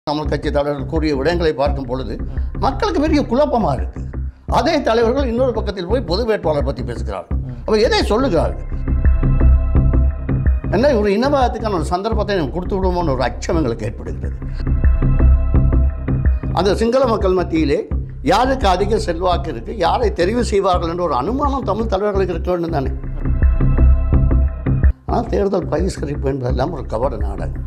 தமிழ் கட்சி தலைவர்கள் கூறிய விடயங்களை பார்க்கும் பொழுது மக்களுக்கு பெரிய குழப்பமாக இருக்குது. அதே தலைவர்கள் இன்னொரு பக்கத்தில் போய் பொது வேட்பாளர் பற்றி பேசுகிறார்கள். அப்போ எதை சொல்லுகிறார்கள்? என்ன ஒரு இனவாதத்துக்கான ஒரு சந்தர்ப்பத்தை நம்ம கொடுத்து விடுவோம்னு ஒரு அச்சம் எங்களுக்கு ஏற்படுகிறது. அந்த சிங்கள மக்கள் மத்தியிலே யாருக்கு அதிக செல்வாக்கு இருக்குது, யாரை தெரிவு செய்வார்கள் என்ற ஒரு அனுமானம் தமிழ் தலைவர்களுக்கு இருக்க வேண்டும் தானே. ஆனால் தேர்தல் பகிஷ்கரிப்பு என்பதெல்லாம் ஒரு கவட நாடகம்.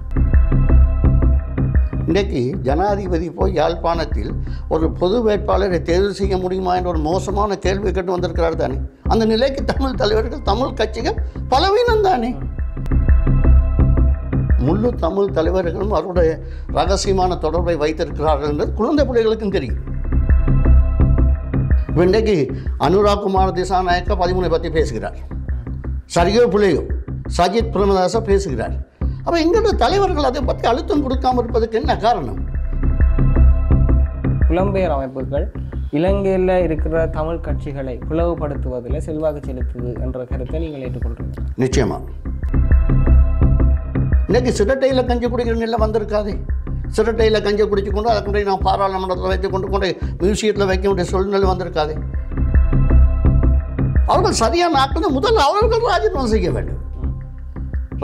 இன்றைக்கு ஜனாதிபதி போய் யாழ்ப்பாணத்தில் ஒரு பொது வேட்பாளரை தேர்வு செய்ய முடியுமா என்ற ஒரு மோசமான கேள்வி கேட்டு வந்திருக்கிறார் தானே. அந்த நிலைக்கு தமிழ் தலைவர்கள், தமிழ் கட்சிகள் பலவீனம் தானே. முழு தமிழ் தலைவர்களும் அவருடைய ரகசியமான தொடர்பை வைத்திருக்கிறார்கள் என்பது குழந்தை பிள்ளைகளுக்கும் தெரியும். இன்றைக்கு அனுராக் குமார் திசாநாயக்க 13 பற்றி பேசுகிறார். சரியோ பிள்ளையோ சஜித் பிரேமதாச பேசுகிறார். அப்போ எங்களுடைய தலைவர்கள் அதை பற்றி அழுத்தம் கொடுக்காமல் இருப்பதற்கு என்ன காரணம்? புலம்பெயர் அமைப்புகள் இலங்கையில் இருக்கிற தமிழ் கட்சிகளை பிளவுபடுத்துவதில் செல்வாக்கு செலுத்துது என்ற கருத்தை நீங்கள் ஏற்றுக்கொள்கிறீங்க? நிச்சயமாக. இன்றைக்கி சிரட்டையில் கஞ்சி குடிக்கிறவங்கெல்லாம் வந்திருக்காதே. சிரட்டையில் கஞ்சி குடிச்சு கொண்டு அதை கொண்டு நான் பாராளுமன்றத்தில் வைத்து கொண்டு மியூசியத்தில் வைக்க வேண்டிய சூழ்நிலை வந்திருக்காதே. அவர்கள் சரியான ஆட்கள் முதல் அவர்கள் ராஜினாமா செய்ய வேண்டும்.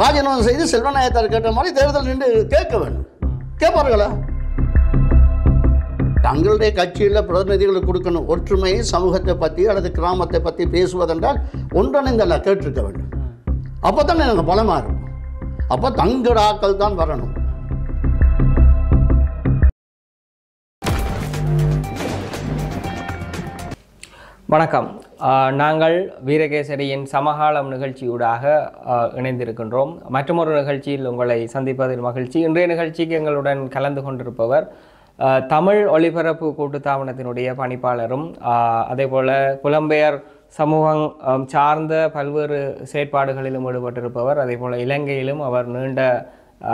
ராஜினாமா செய்து செல்வநாயகத்தார் கேட்ட மாதிரி தேர்தல் நின்று கேட்க வேண்டும். கேட்பார்களா? தங்களுடைய கட்சியில் பிரதிநிதிகளுக்கு கொடுக்கணும். ஒற்றுமை சமூகத்தை பற்றி அல்லது கிராமத்தை பற்றி பேசுவதென்றால் ஒன்றிணைந்தல்ல கேட்டிருக்க வேண்டும். அப்போ தான் எனக்கு பலமாக இருக்கும். அப்போ தங்களோட ஆக்கள் தான் வரணும். வணக்கம். நாங்கள் வீரகேசரியின் சமகாலம் நிகழ்ச்சியூடாக இணைந்திருக்கின்றோம். மற்றொரு நிகழ்ச்சியில் உங்களை சந்திப்பதில் மகிழ்ச்சி. இன்றைய நிகழ்ச்சிக்கு எங்களுடன் கலந்து கொண்டிருப்பவர் தமிழ் ஒலிபரப்பு கூட்டுத்தாபனத்தினுடைய பணிப்பாளரும் அதேபோல் புலம்பெயர் சமூகம் சார்ந்த பல்வேறு செயற்பாடுகளிலும் ஈடுபட்டிருப்பவர். அதேபோல் இலங்கையிலும் அவர் நீண்ட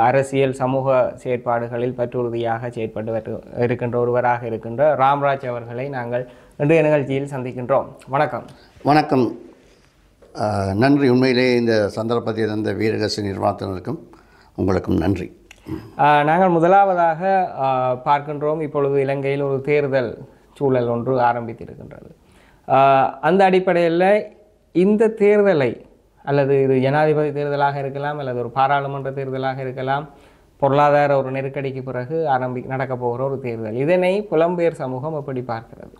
அரசியல் சமூக செயற்பாடுகளில் பற்றுறுதியாக செயற்பட்டு இருக்கின்ற ஒருவராக இருக்கின்ற ராம்ராஜ் அவர்களை நாங்கள் இன்றைய நிகழ்ச்சியில் சந்திக்கின்றோம். வணக்கம். வணக்கம். நன்றி. உண்மையிலே இந்த சந்தர்ப்பத்தை தந்த வீரகேசரி நிர்வாகத்தினருக்கும் உங்களுக்கும் நன்றி. நாங்கள் முதலாவதாக பார்க்கின்றோம், இப்பொழுது இலங்கையில் ஒரு தேர்தல் சூழல் ஒன்று ஆரம்பித்திருக்கின்றது. அந்த அடிப்படையில் இந்த தேர்தலை, அல்லது இது ஜனாதிபதி தேர்தலாக இருக்கலாம், அல்லது ஒரு பாராளுமன்ற தேர்தலாக இருக்கலாம், பொருளாதார ஒரு நெருக்கடிக்கு பிறகு நடக்க போகிற ஒரு தேர்தல், இதனை புலம்பெயர் சமூகம் எப்படி பார்க்கிறது?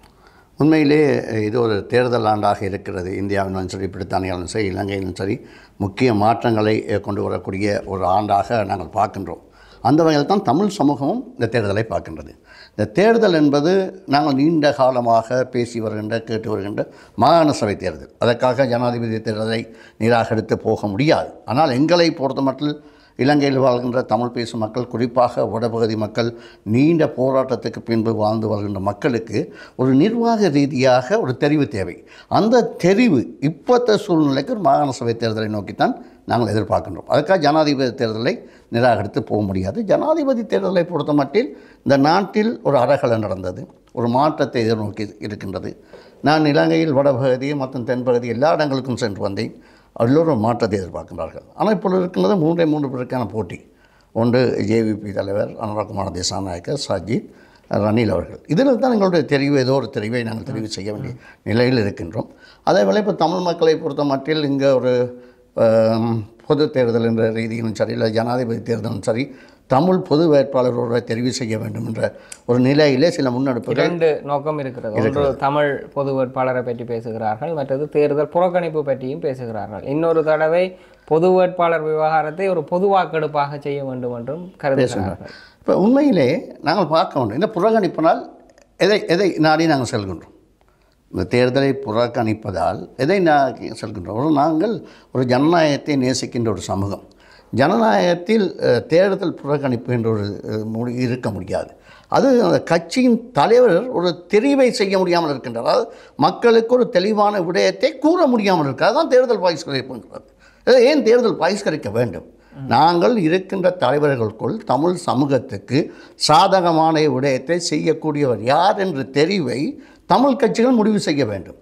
உண்மையிலே இது ஒரு தேர்தல் ஆண்டாக இருக்கிறது. இந்தியாவிலும் சரி, பிரித்தானியாவிலும் சரி, இலங்கையிலும் சரி, முக்கிய மாற்றங்களை கொண்டு வரக்கூடிய ஒரு ஆண்டாக நாங்கள் பார்க்கின்றோம். அந்த வகையில் தான் தமிழ் சமூகமும் இந்த தேர்தலை பார்க்கின்றது. இந்த தேர்தல் என்பது நாங்கள் நீண்ட காலமாக பேசி வருகின்ற, கேட்டு வருகின்ற மாகாண சபை தேர்தல். அதற்காக ஜனாதிபதி தேர்தலை நிராகரித்து போக முடியாது. ஆனால் எங்களை பொறுத்த மட்டும் இலங்கையில் வாழ்கின்ற தமிழ் பேசும் மக்கள், குறிப்பாக வடபகுதி மக்கள், நீண்ட போராட்டத்துக்கு பின்பு வாழ்ந்து வருகின்ற மக்களுக்கு ஒரு நிர்வாக ரீதியாக ஒரு தெரிவு தேவை. அந்த தெரிவு இப்போத்த சூழ்நிலைக்கு ஒரு மாகாண சபை தேர்தலை நோக்கித்தான் நாங்கள் எதிர்பார்க்கின்றோம். அதுக்காக ஜனாதிபதி தேர்தலை நிராகரித்து போக முடியாது. ஜனாதிபதி தேர்தலை பொறுத்த மட்டில் இந்த நாட்டில் ஒரு அறகலை நடந்தது, ஒரு மாற்றத்தை எதிர்நோக்கி இருக்கின்றது. நான் இலங்கையில் வடபகுதி மற்றும் தென்பகுதி எல்லா இடங்களுக்கும் சென்று வந்தேன். எல்லோரும் மாற்றத்தை எதிர்பார்க்கின்றார்கள். ஆனால் இப்பொழுது இருக்கின்றது 3 பேருக்கான போட்டி. ஒன்று ஜேவிபி தலைவர் அனுராக் குமார் திசாநாயக்க, சஜித், ரணில் அவர்கள். இதில் தான் எங்களுடைய தெரிவு, ஏதோ ஒரு தெரிவை நாங்கள் தெரிவு செய்ய வேண்டிய நிலையில் இருக்கின்றோம். அதேவேளை இப்போ தமிழ் மக்களை பொறுத்த மட்டில் இங்கே ஒரு பொது தேர்தல் என்ற ரீதியிலும் சரி, இல்லை ஜனாதிபதி தேர்தலும் சரி, தமிழ் பொது வேட்பாளர் ஒருவரை தெரிவு செய்ய வேண்டும் என்ற ஒரு நிலையிலே சில முன்னெடுப்புகள், 2 நோக்கம் இருக்கிறது. ஒன்று தமிழ் பொது வேட்பாளரை பற்றி பேசுகிறார்கள், மற்றது தேர்தல் புறக்கணிப்பு பற்றியும் பேசுகிறார்கள். இன்னொரு தடவை பொது வேட்பாளர் விவகாரத்தை ஒரு பொது வாக்கெடுப்பாக செய்ய வேண்டும் என்றும் கருதுகிறார்கள். இப்போ உண்மையிலே நாங்கள் பார்க்க வேண்டும், இந்த புறக்கணிப்பினால் எதை நாடி நாங்கள் செல்கின்றோம். இந்த தேர்தலை புறக்கணிப்பதால் எதை செல்கின்றோம்? நாங்கள் ஒரு ஜனநாயகத்தை நேசிக்கின்ற ஒரு சமூகம். ஜனநாயகத்தில் தேர்தல் புறக்கணிப்பு என்ற ஒரு இருக்க முடியாது. அது அந்த கட்சியின் தலைவர் ஒரு தெரிவை செய்ய முடியாமல் இருக்கின்றார். அதாவது மக்களுக்கு ஒரு தெளிவான விடயத்தை கூற முடியாமல் இருக்கிறது. அதுதான் தேர்தல் பகிஷ்கரிப்புங்கிறது. ஏன் தேர்தல் பகிஷ்கரிக்க வேண்டும்? நாங்கள் இருக்கின்ற தலைவர்களுக்குள் தமிழ் சமூகத்துக்கு சாதகமான விடயத்தை செய்யக்கூடியவர் யார் என்ற தெரிவை தமிழ் கட்சிகள் முடிவு செய்ய வேண்டும்.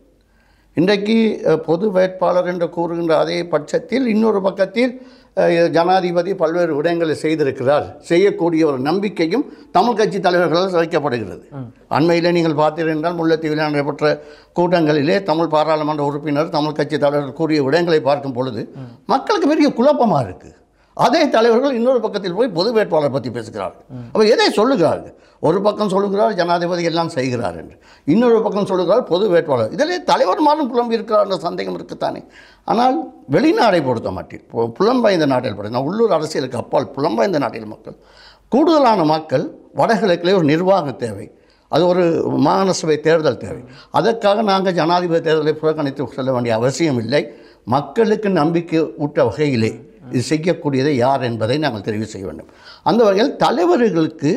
இன்றைக்கு பொது வேட்பாளர் என்று கூறுகின்ற அதே பட்சத்தில் இன்னொரு பக்கத்தில் ஜனாதிபதி பல்வேறு விடயங்களை செய்திருக்கிறார், செய்யக்கூடிய ஒரு நம்பிக்கையும் தமிழ் கட்சி தலைவர்களால் வைக்கப்படுகிறது. அண்மையிலே நீங்கள் பார்த்தீர்கள், முல்லைத்தீவில் நடைபெற்ற கூட்டங்களிலே தமிழ் பாராளுமன்ற உறுப்பினர் தமிழ் கட்சி தலைவர்கள் கூறிய விடயங்களை பார்க்கும் பொழுது மக்களுக்கு பெரிய குழப்பமாக இருக்குது. அதே தலைவர்கள் இன்னொரு பக்கத்தில் போய் பொது வேட்பாளர் பற்றி பேசுகிறார்கள். அப்போ எதை சொல்லுகிறார்கள்? ஒரு பக்கம் சொல்லுகிறார் ஜனாதிபதி எல்லாம் செய்கிறார் என்று, இன்னொரு பக்கம் சொல்லுகிறார் பொது வேட்பாளர். இதிலே தலைவர் மாறும் புலம்பி இருக்கிறார் என்ற சந்தேகம் இருக்குத்தானே. ஆனால் வெளிநாடை பொறுத்த மட்டில், புலம்பெயர்ந்த நாட்டில் பொறுத்த, உள்ளூர் அரசியலுக்கு அப்பால் புலம்பெயர்ந்த நாட்டில் மக்கள், கூடுதலான மக்கள் வடகிழக்கிலே ஒரு நிர்வாகம் தேவை, அது ஒரு மாகாண சபை தேர்தல் தேவை. அதற்காக நாங்கள் ஜனாதிபதி தேர்தலை புறக்கணித்து செல்ல வேண்டிய அவசியம் இல்லை. மக்களுக்கு நம்பிக்கை ஊட்ட வகையிலே இது செய்யக்கூடியதை யார் என்பதை நாங்கள் தெரிவு செய்ய வேண்டும். அந்த வகையில் தலைவர்களுக்கு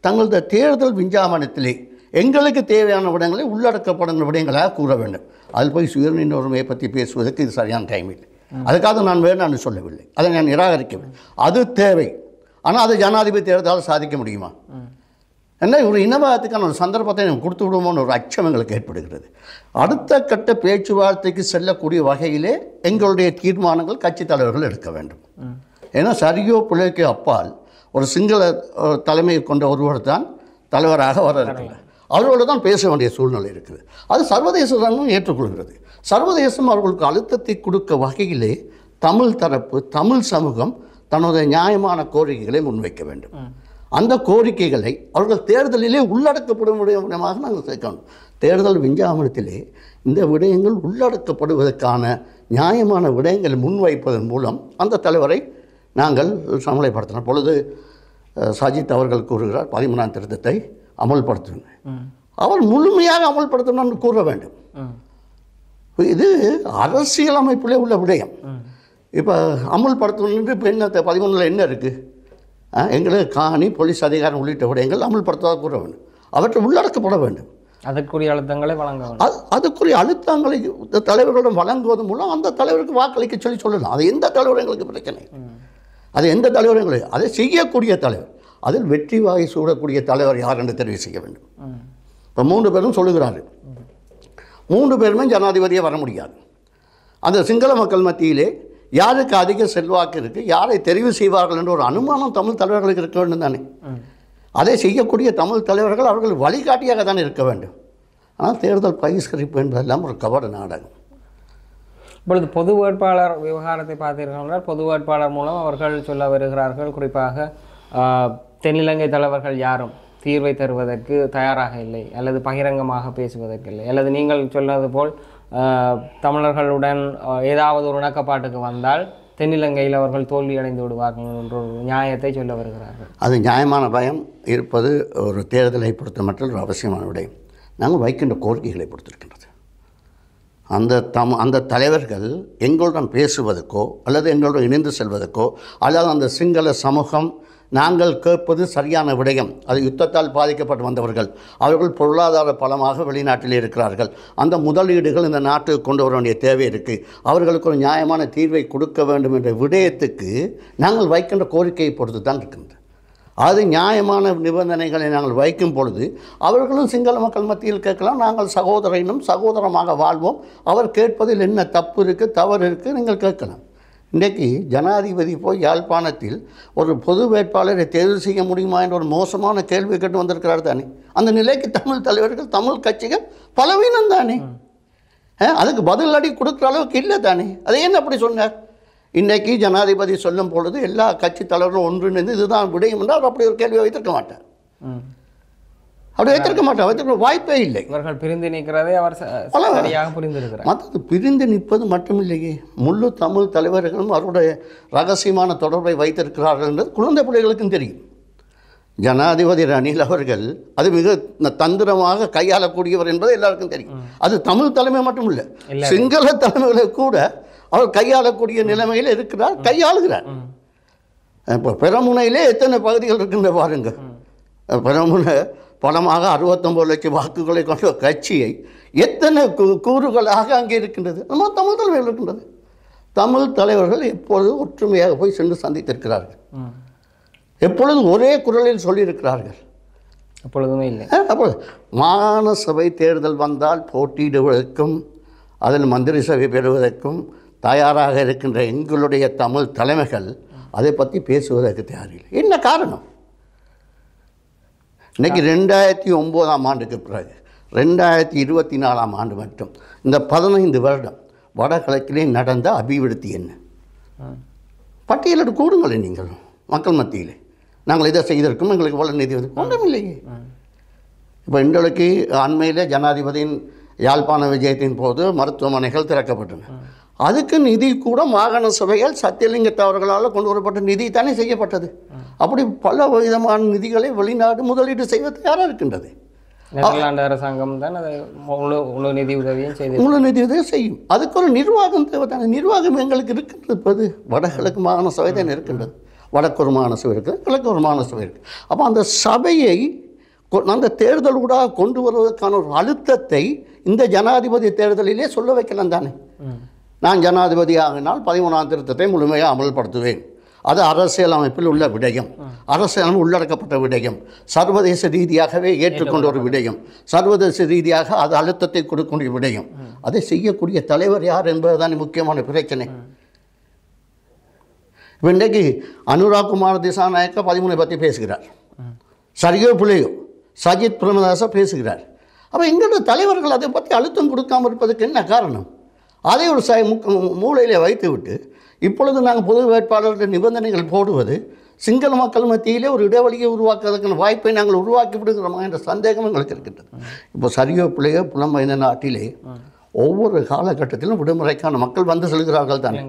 தங்களது தேர்தல் விஞ்ஞாபனத்திலே எங்களுக்கு தேவையான விடயங்களை உள்ளடக்கப்படும் விடயங்களாக கூற வேண்டும். அதில் போய் சுயநிர்ணய உரிமையை பற்றி பேசுவதற்கு இது சரியான டைம் இல்லை. அதுக்காக நான் வேண்டாம்னு சொல்லவில்லை, அதை நான் நிராகரிக்கவில்லை. அது தேவை. ஆனால் அதை ஜனாதிபதி தேர்தலால் சாதிக்க முடியுமா? என்ன ஒரு இனவாதத்துக்கான ஒரு சந்தர்ப்பத்தை நம்ம கொடுத்து விடுவோம்னு ஒரு அச்சம் எங்களுக்கு ஏற்படுகிறது. அடுத்த கட்ட பேச்சுவார்த்தைக்கு செல்லக்கூடிய வகையிலே எங்களுடைய தீர்மானங்கள் கட்சி தலைவர்கள் எடுக்க வேண்டும். ஏன்னா சரியோ பிள்ளைக்கோ அப்பால் ஒரு சிங்கள தலைமையை கொண்ட ஒருவர் தான் தலைவராக வர இருக்கிறார். அவர்களோடு தான் பேச வேண்டிய சூழ்நிலை இருக்குது. அது சர்வதேச சங்கம் ஏற்றுக்கொள்கிறது. சர்வதேசம் அவர்களுக்கு அழுத்தத்தை கொடுக்க வகையிலே தமிழ் தரப்பு, தமிழ் சமூகம் தனது நியாயமான கோரிக்கைகளை முன்வைக்க வேண்டும். அந்த கோரிக்கைகளை அவர்கள் தேர்தலிலே உள்ளடக்கப்படும் விடயமாக நாங்கள் சேர்க்கணும். தேர்தல் விஞ்ஞாபனத்திலே இந்த விடயங்கள் உள்ளடக்கப்படுவதற்கான நியாயமான விடயங்களை முன்வைப்பதன் மூலம் அந்த தலைவரை நாங்கள் சமநிலைப்படுத்தினோம். பொழுது சஜித் அவர்கள் கூறுகிறார் 13ஆம் திருத்தத்தை அமல்படுத்தணும். அவர் முழுமையாக அமல்படுத்தணும்னு கூற வேண்டும். இது அரசியலமைப்பிலே உள்ள விடயம். இப்போ அமல்படுத்தணும் இப்போ என்ன 13 என்ன இருக்குது? எங்களுக்கு காணி, போலீஸ் அதிகாரம் உள்ளிட்ட விடயங்கள் அமல்படுத்ததாக கூற வேண்டும். அவற்றை உள்ளடக்கப்பட வேண்டும். அதற்குரிய அழுத்தங்களை வழங்க வேண்டும். அதுக்குரிய அழுத்தங்களை தலைவர்களிடம் வழங்குவதன் மூலம் அந்த தலைவருக்கு வாக்களிக்க சொல்லலாம். அது எந்த தலைவர் எங்களுக்கு பிரச்சனை, அது எந்த தலைவர் எங்களுக்கு அதை செய்யக்கூடிய தலைவர், அதில் வெற்றி வாகை சூடக்கூடிய தலைவர் யார் என்று தெரிவு செய்ய வேண்டும். இப்போ 3 பேரும் சொல்லுகிறார்கள், 3 பேருமே ஜனாதிபதியே வர முடியாது. அந்த சிங்கள மக்கள் மத்தியிலே யாருக்கு அதிக செல்வாக்கு இருக்குது, யாரை தெரிவு செய்வார்கள் என்ற ஒரு அனுமானம் தமிழ் தலைவர்களுக்கு இருக்க வேண்டும் தானே. அதை செய்யக்கூடிய தமிழ் தலைவர்கள் அவர்கள் வழிகாட்டியாக தானே இருக்க வேண்டும். ஆனால் தேர்தல் பகிஷ்கரிப்பு என்பதெல்லாம் ஒரு கபட நாடகம். இப்பொழுது பொது வேட்பாளர் விவகாரத்தை பார்த்தீர்கள், பொது வேட்பாளர் மூலம் அவர்கள் சொல்ல வருகிறார்கள், குறிப்பாக தென்னிலங்கை தலைவர்கள் யாரும் தீர்வை தருவதற்கு தயாராக இல்லை, அல்லது பகிரங்கமாக பேசுவதற்கு இல்லை, அல்லது நீங்கள் சொன்னது போல் தமிழர்களுடன் ஏதாவது ஒரு இணக்கப்பாட்டுக்கு வந்தால் தென்னிலங்கையில் அவர்கள் தோல்வி அடைந்து விடுவார்கள் என்ற ஒரு நியாயத்தை சொல்ல வருகிறார்கள். அது நியாயமான பயம் இருப்பது ஒரு தேர்தலை பொறுத்த மட்டும் ஒரு அவசியமான விடயம். நாங்கள் வைக்கின்ற கோரிக்கைகளை பொறுத்திருக்கின்றது. அந்த தலைவர்கள் எங்களுடன் பேசுவதற்கோ அல்லது எங்களுடன் இணைந்து செல்வதற்கோ அல்லது அந்த சிங்கள சமூகம் நாங்கள் கேட்பது சரியான விடயம், அது யுத்தத்தால் பாதிக்கப்பட்டு வந்தவர்கள், அவர்கள் பொருளாதார பலமாக வெளிநாட்டில் இருக்கிறார்கள், அந்த முதலீடுகள் இந்த நாட்டுக்கு கொண்டு வர வேண்டிய தேவை இருக்குது, அவர்களுக்கு ஒரு நியாயமான தீர்வை கொடுக்க வேண்டும் என்ற விடயத்துக்கு நாங்கள் வைக்கின்ற கோரிக்கையை பொறுத்து தான் இருக்கின்றது. அது நியாயமான நிபந்தனைகளை நாங்கள் வைக்கும் பொழுது அவர்களும் சிங்கள மக்கள் மத்தியில் கேட்கலாம், நாங்கள் சகோதரனும் சகோதரமாக வாழ்வோம், அவர் கேட்பதில் என்ன தப்பு இருக்குது, தவறு இருக்குது, நீங்கள் கேட்கலாம். இன்றைக்கு ஜனாதிபதி போய் யாழ்ப்பாணத்தில் ஒரு பொது வேட்பாளரை தேர்வு செய்ய முடியுமா என்ற ஒரு மோசமான கேள்வி கேட்டு வந்திருக்கிறார் தானே. அந்த நிலைக்கு தமிழ் தலைவர்கள், தமிழ் கட்சிகள் பலவீனம் தானே. அதுக்கு பதில் அடி கொடுக்குற அளவுக்கு இல்லை தானே. அதை என்ன அப்படி சொன்னார்? இன்றைக்கி ஜனாதிபதி சொல்லும் பொழுது எல்லா கட்சி தலைவர்களும் ஒன்றிணைந்து இதுதான் விடயம் என்றால் அவர் அப்படி ஒரு கேள்வியை வைத்திருக்க மாட்டார். அப்படி வைத்திருக்க மாட்டார், வைத்திருக்க வாய்ப்பே இல்லை. இவர்கள் பிரிந்து நிற்கிறதை அவர் சரியாக புரிந்திருக்கிறார். மற்றது பிரிந்து நிற்பது மட்டுமில்லையே, முழு தமிழ் தலைவர்களும் அவருடைய ரகசியமான தொடர்பை வைத்திருக்கிறார்கள் என்றது குழந்தை பிள்ளைகளுக்கும் தெரியும். ஜனாதிபதி ரணில் அவர்கள் அது மிக தந்திரமாக கையாளக்கூடியவர் என்பது எல்லாருக்கும் தெரியும். அது தமிழ் தலைமை மட்டும் இல்லை, சிங்கள தலைமைகளை கூட அவர் கையாளக்கூடிய நிலைமையில் இருக்கிறார், கையாளுகிறார். இப்போ பெரமுனையிலே எத்தனை பகுதிகள் இருக்கின்ற பாருங்க. பெரமுனை பலமாக 69 லட்சம் வாக்குகளை கொண்ட கட்சியை எத்தனை கூறுகளாக அங்கே இருக்கின்றது. நம்ம தமிழ் தலைவர்கள் இருக்கின்றது. தமிழ் தலைவர்கள் எப்பொழுதும் ஒற்றுமையாக போய் சென்று சந்தித்திருக்கிறார்கள், எப்பொழுதும் ஒரே குரலில் சொல்லியிருக்கிறார்கள். எப்பொழுதுமே இல்லை. அப்போ மாகாண சபை தேர்தல் வந்தால் போட்டியிடுவதற்கும் அதில் மந்திரி சபை பெறுவதற்கும் தயாராக இருக்கின்ற எங்களுடைய தமிழ் தலைமைகள் அதை பற்றி பேசுவதற்கு தயாரில்லை. என்ன காரணம்? இன்றைக்கி 2009ஆம் ஆண்டுக்கு பிறகு 2024ஆம் ஆண்டு மட்டும் இந்த 15 வருடம் வடகிழக்கிலே நடந்த அபிவிருத்தி என்ன? பட்டியலிட்டு கூடுங்களே நீங்கள் மக்கள் மத்தியிலே. நாங்கள் இதை செய்திருக்கோம், எங்களுக்கு இவ்வளோ நிதி வந்து ஒன்றும் இல்லையே. இப்போ இன்றைக்கு அண்மையில் ஜனாதிபதியின் யாழ்ப்பாண விஜயத்தின் போது மருத்துவமனைகள் திறக்கப்பட்டன. அதுக்கு நிதி கூட மாகாண சபைகள் சத்தியலிங்கத்தை அவர்களால் கொண்டு வரப்பட்ட நிதி தானே செய்யப்பட்டது. அப்படி பல விதமான நிதிகளை வெளிநாடு முதலீடு செய்வது தயாராக இருக்கின்றது. நெதர்லாந்து அரசாங்கம் தான் அதை முழு நிதி உதவியும் செய்து முழு நிதி உதவி செய்யும். அதுக்கு ஒரு நிர்வாகம் தேவை தானே. நிர்வாகம் எங்களுக்கு இருக்கின்றது. வடகிழக்கு மாகாண சபை தான் இருக்கின்றது. வடக்கு ஒரு மாகாண சபை இருக்குது, கிழக்கு ஒரு மாகாண சபை இருக்குது. அப்போ அந்த சபையை அந்த தேர்தலூடாக கொண்டு வருவதற்கான ஒரு அழுத்தத்தை இந்த ஜனாதிபதி தேர்தலிலே சொல்ல வைக்கலாம் தானே. நான் ஜனாதிபதி ஆகினால் 13ஆம் திருத்தத்தை முழுமையாக அமல்படுத்துவேன். அது அரசியல் அமைப்பில் உள்ள விடயம், அரசியல் உள்ளடக்கப்பட்ட விடயம், சர்வதேச ரீதியாகவே ஏற்றுக்கொண்ட ஒரு விடயம், சர்வதேச ரீதியாக அது அழுத்தத்தை கொடுக்கக்கூடிய விடயம். அதை செய்யக்கூடிய தலைவர் யார் என்பதுதான் முக்கியமான பிரச்சனை. இப்போ இன்றைக்கு அனுராக் குமார் திசாநாயக்க 13 பற்றி பேசுகிறார். சரியோ பிள்ளையோ சஜித் பிரேமதாச பேசுகிறார். அப்போ எங்களுடைய தலைவர்கள் அதை பற்றி அழுத்தம் கொடுக்காமல் இருப்பதற்கு என்ன காரணம்? அதை ஒரு மூளையில் வைத்துவிட்டு இப்பொழுது நாங்கள் பொது வேட்பாளர்கள் நிபந்தனைகள் போடுவது சிங்கள மக்கள் மத்தியிலே ஒரு இடைவெளியை உருவாக்குவதற்கான வாய்ப்பை நாங்கள் உருவாக்கி விடுகிறோமா என்ற சந்தேகம் எங்களுக்கு இருக்கின்றது. இப்போ சரியோ பிள்ளையோ புலம்பெயர்ந்த நாட்டிலே ஒவ்வொரு காலகட்டத்திலும் விடுமுறைக்கான மக்கள் வந்து செல்கிறார்கள் தானே.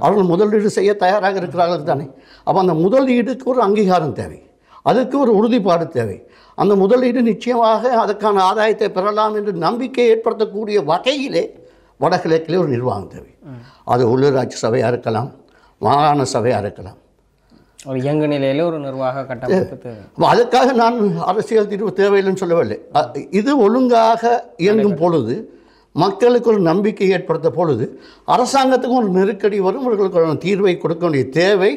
அவர்கள் முதலீடு செய்ய தயாராக இருக்கிறார்கள் தானே. அப்போ அந்த முதலீடுக்கு ஒரு அங்கீகாரம் தேவை, அதுக்கு ஒரு உறுதிப்பாடு தேவை. அந்த முதலீடு நிச்சயமாக அதற்கான ஆதாயத்தை பெறலாம் என்று நம்பிக்கை ஏற்படுத்தக்கூடிய வகையிலே வடகிழக்கிலே ஒரு நிர்வாகம் தேவை. அது உள்ளூராட்சி சபையாக இருக்கலாம், மாகாண சபையாக இருக்கலாம். ஒரு இயங்கு நிலையில் ஒரு நிர்வாக கட்டமைப்பு தேவை. அதுக்காக நான் அரசியல் தீர்வு தேவையில்லைன்னு சொல்லவில்லை. இது ஒழுங்காக இயங்கும் பொழுது, மக்களுக்கு ஒரு நம்பிக்கை ஏற்படுத்த பொழுது, அரசாங்கத்துக்கும் ஒரு நெருக்கடி வரும், இவர்களுக்கு ஒரு தீர்வை கொடுக்க வேண்டிய தேவை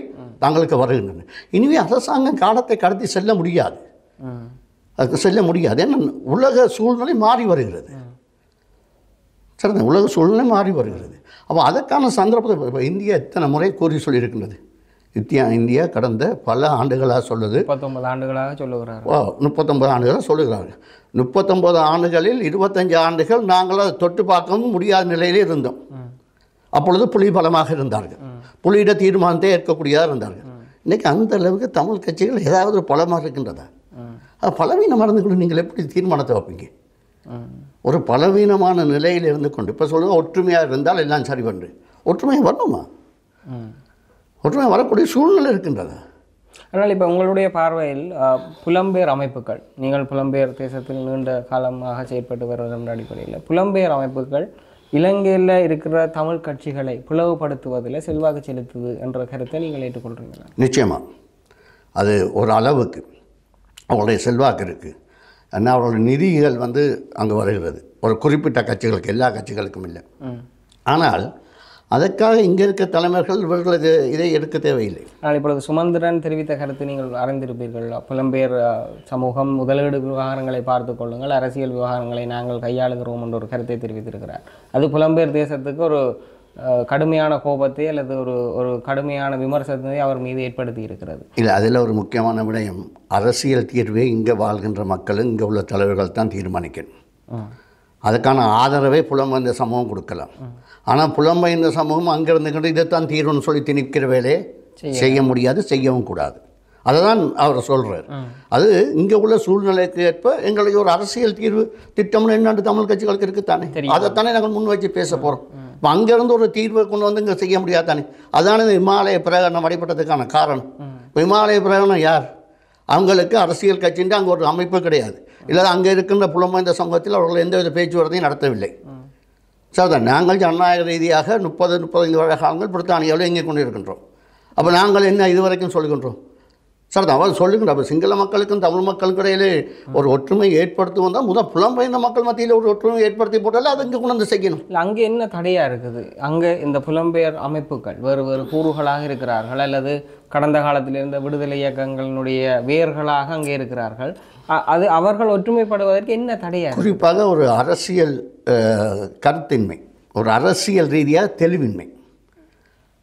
தங்களுக்கு வருகின்றன. இனிமே அரசாங்கம் காலத்தை கடத்தி செல்ல முடியாது, அதுக்கு செல்ல முடியாது. ஏன்னா உலக சூழ்நிலை மாறி வருகிறது. சரி, உலக சூழ்நிலை மாறி வருகிறது. அப்போ அதற்கான சந்தர்ப்பத்தை இப்போ இந்தியா எத்தனை முறை கூறி சொல்லியிருக்கின்றது. இந்தியா கடந்த பல ஆண்டுகளாக சொல்லுது, 39 ஆண்டுகளாக சொல்லுகிறார். 39 ஆண்டுகளாக சொல்லுகிறார்கள். 39 ஆண்டுகளில் 25 ஆண்டுகள் நாங்கள் அதை தொட்டு பார்க்கவும் முடியாத நிலையிலே இருந்தோம். அப்பொழுது புலி பலமாக இருந்தார்கள், புலியிட தீர்மானத்தை ஏற்கக்கூடியதாக இருந்தார்கள். இன்றைக்கி அந்த அளவுக்கு தமிழ் கட்சிகள் ஏதாவது ஒரு பலமாக இருக்கின்றதா? அது பலவீனமாக இருந்து கொண்டு நீங்கள் எப்படி தீர்மானத்தை வைப்பீங்க? ஒரு பலவீனமான நிலையில் இருந்து கொண்டு இப்போ சொல்லுங்கள் ஒற்றுமையாக இருந்தால் எல்லாம் சரி பண்ணு. ஒற்றுமையாக வரணுமா? ஒற்றுமை வரக்கூடிய சூழ்நிலை இருக்கின்றதா? அதனால் இப்போ உங்களுடைய பார்வையில் புலம்பெயர் அமைப்புகள், நீங்கள் புலம்பெயர் தேசத்தில் நீண்ட காலமாக செயற்பட்டு வருவதன் அடிப்படையில் புலம்பெயர் அமைப்புகள் இலங்கையில் இருக்கிற தமிழ் கட்சிகளை பிளவுபடுத்துவதில் செல்வாக்கு செலுத்துது என்ற கருத்தை நீங்கள் ஏற்றுக்கொள்கிறீங்களா? நிச்சயமாக அது ஒரு அளவுக்கு அவங்களுடைய செல்வாக்கு இருக்குது. ஏன்னா அவர்களுடைய நிதிகள் அங்கே வருகிறது. ஒரு குறிப்பிட்ட கட்சிகளுக்கு, எல்லா கட்சிகளுக்கும் இல்லை. ஆனால் அதற்காக இங்கே இருக்க தலைவர்கள் இவர்களது இதை எடுக்க தேவையில்லை. ஆனால் இப்பொழுது சுமந்திரன் தெரிவித்த கருத்து நீங்கள் அறிந்திருப்பீர்கள். புலம்பெயர் சமூகம் முதலீடு விவகாரங்களை பார்த்து கொள்ளுங்கள், அரசியல் விவகாரங்களை நாங்கள் கையாளுகிறோம் என்ற ஒரு கருத்தை தெரிவித்திருக்கிறார். அது புலம்பெயர் தேசத்துக்கு ஒரு கடுமையான கோபத்தை அல்லது ஒரு கடுமையான விமர்சனத்தை அவர் மீது ஏற்படுத்தி இருக்கிறது. இல்லை, அதில் ஒரு முக்கியமான விடயம், அரசியல் தீர்வை இங்கே வாழ்கின்ற மக்களும் இங்கே உள்ள தலைவர்கள் தான் தீர்மானிக்கணும். அதுக்கான ஆதரவை புலம்பெயர்ந்த சமூகம் கொடுக்கலாம். ஆனால் புலம்பெயர்ந்த சமூகம் அங்கிருந்து இதைத்தான் தீர்வுன்னு சொல்லி திணிக்கிற வேலையை செய்ய முடியாது, செய்யவும் கூடாது. அதை தான் அவர் சொல்கிறார். அது இங்கே உள்ள சூழ்நிலைக்கு ஏற்ப எங்களுக்கு ஒரு அரசியல் தீர்வு திட்டம்னு என்னென்று தமிழ் கட்சிகளுக்கு இருக்குத்தானே, அதைத்தானே நாங்கள் முன் வச்சு பேச போகிறோம். இப்போ அங்கேருந்து ஒரு தீர்வை கொண்டு இங்கே செய்ய முடியாது தானே. அதுதானே இந்த இமாலய பிரகடனம் அடிப்பட்டதுக்கான காரணம். இப்போ இமாலய பிரகடனம் யார்? அவங்களுக்கு அரசியல் கட்சின்ட்டு அங்கே ஒரு அமைப்பு கிடையாது. இல்லை அங்கே இருக்கின்ற புலம்பெயர்ந்த சமூகத்தில் அவர்கள் எந்தவித பேச்சுவார்த்தையும் நடத்தவில்லை. சரிதான், நாங்கள் ஜனநாயக ரீதியாக 30-35 வருட காலங்கள் பிரித்தானியாவில் இங்கே கொண்டு இருக்கின்றோம். அப்போ நாங்கள் என்ன இதுவரைக்கும் சொல்லுகின்றோம்? சார் அவர் சொல்லுங்கள். அப்போ சிங்கள மக்களுக்கும் தமிழ் மக்களுக்கு இடையிலே ஒரு ஒற்றுமை ஏற்படுத்தி வந்தால் புலம்பெயர்ந்த மக்கள் மத்தியில் ஒரு ஒற்றுமை ஏற்படுத்தி போட்டாலும் அது இங்கே கொண்டு செய்யணும். இல்லை, அங்கே என்ன தடையாக இருக்குது? அங்கே இந்த புலம்பெயர் அமைப்புகள் வேறு வேறு கூறுகளாக இருக்கிறார்கள், அல்லது கடந்த காலத்தில் இருந்த விடுதலை இயக்கங்களினுடைய வேர்களாக அங்கே இருக்கிறார்கள். அது அவர்கள் ஒற்றுமைப்படுவதற்கு என்ன தடையாக? குறிப்பாக ஒரு அரசியல் கருத்தின்மை, ஒரு அரசியல் ரீதியாக தெளிவின்மை.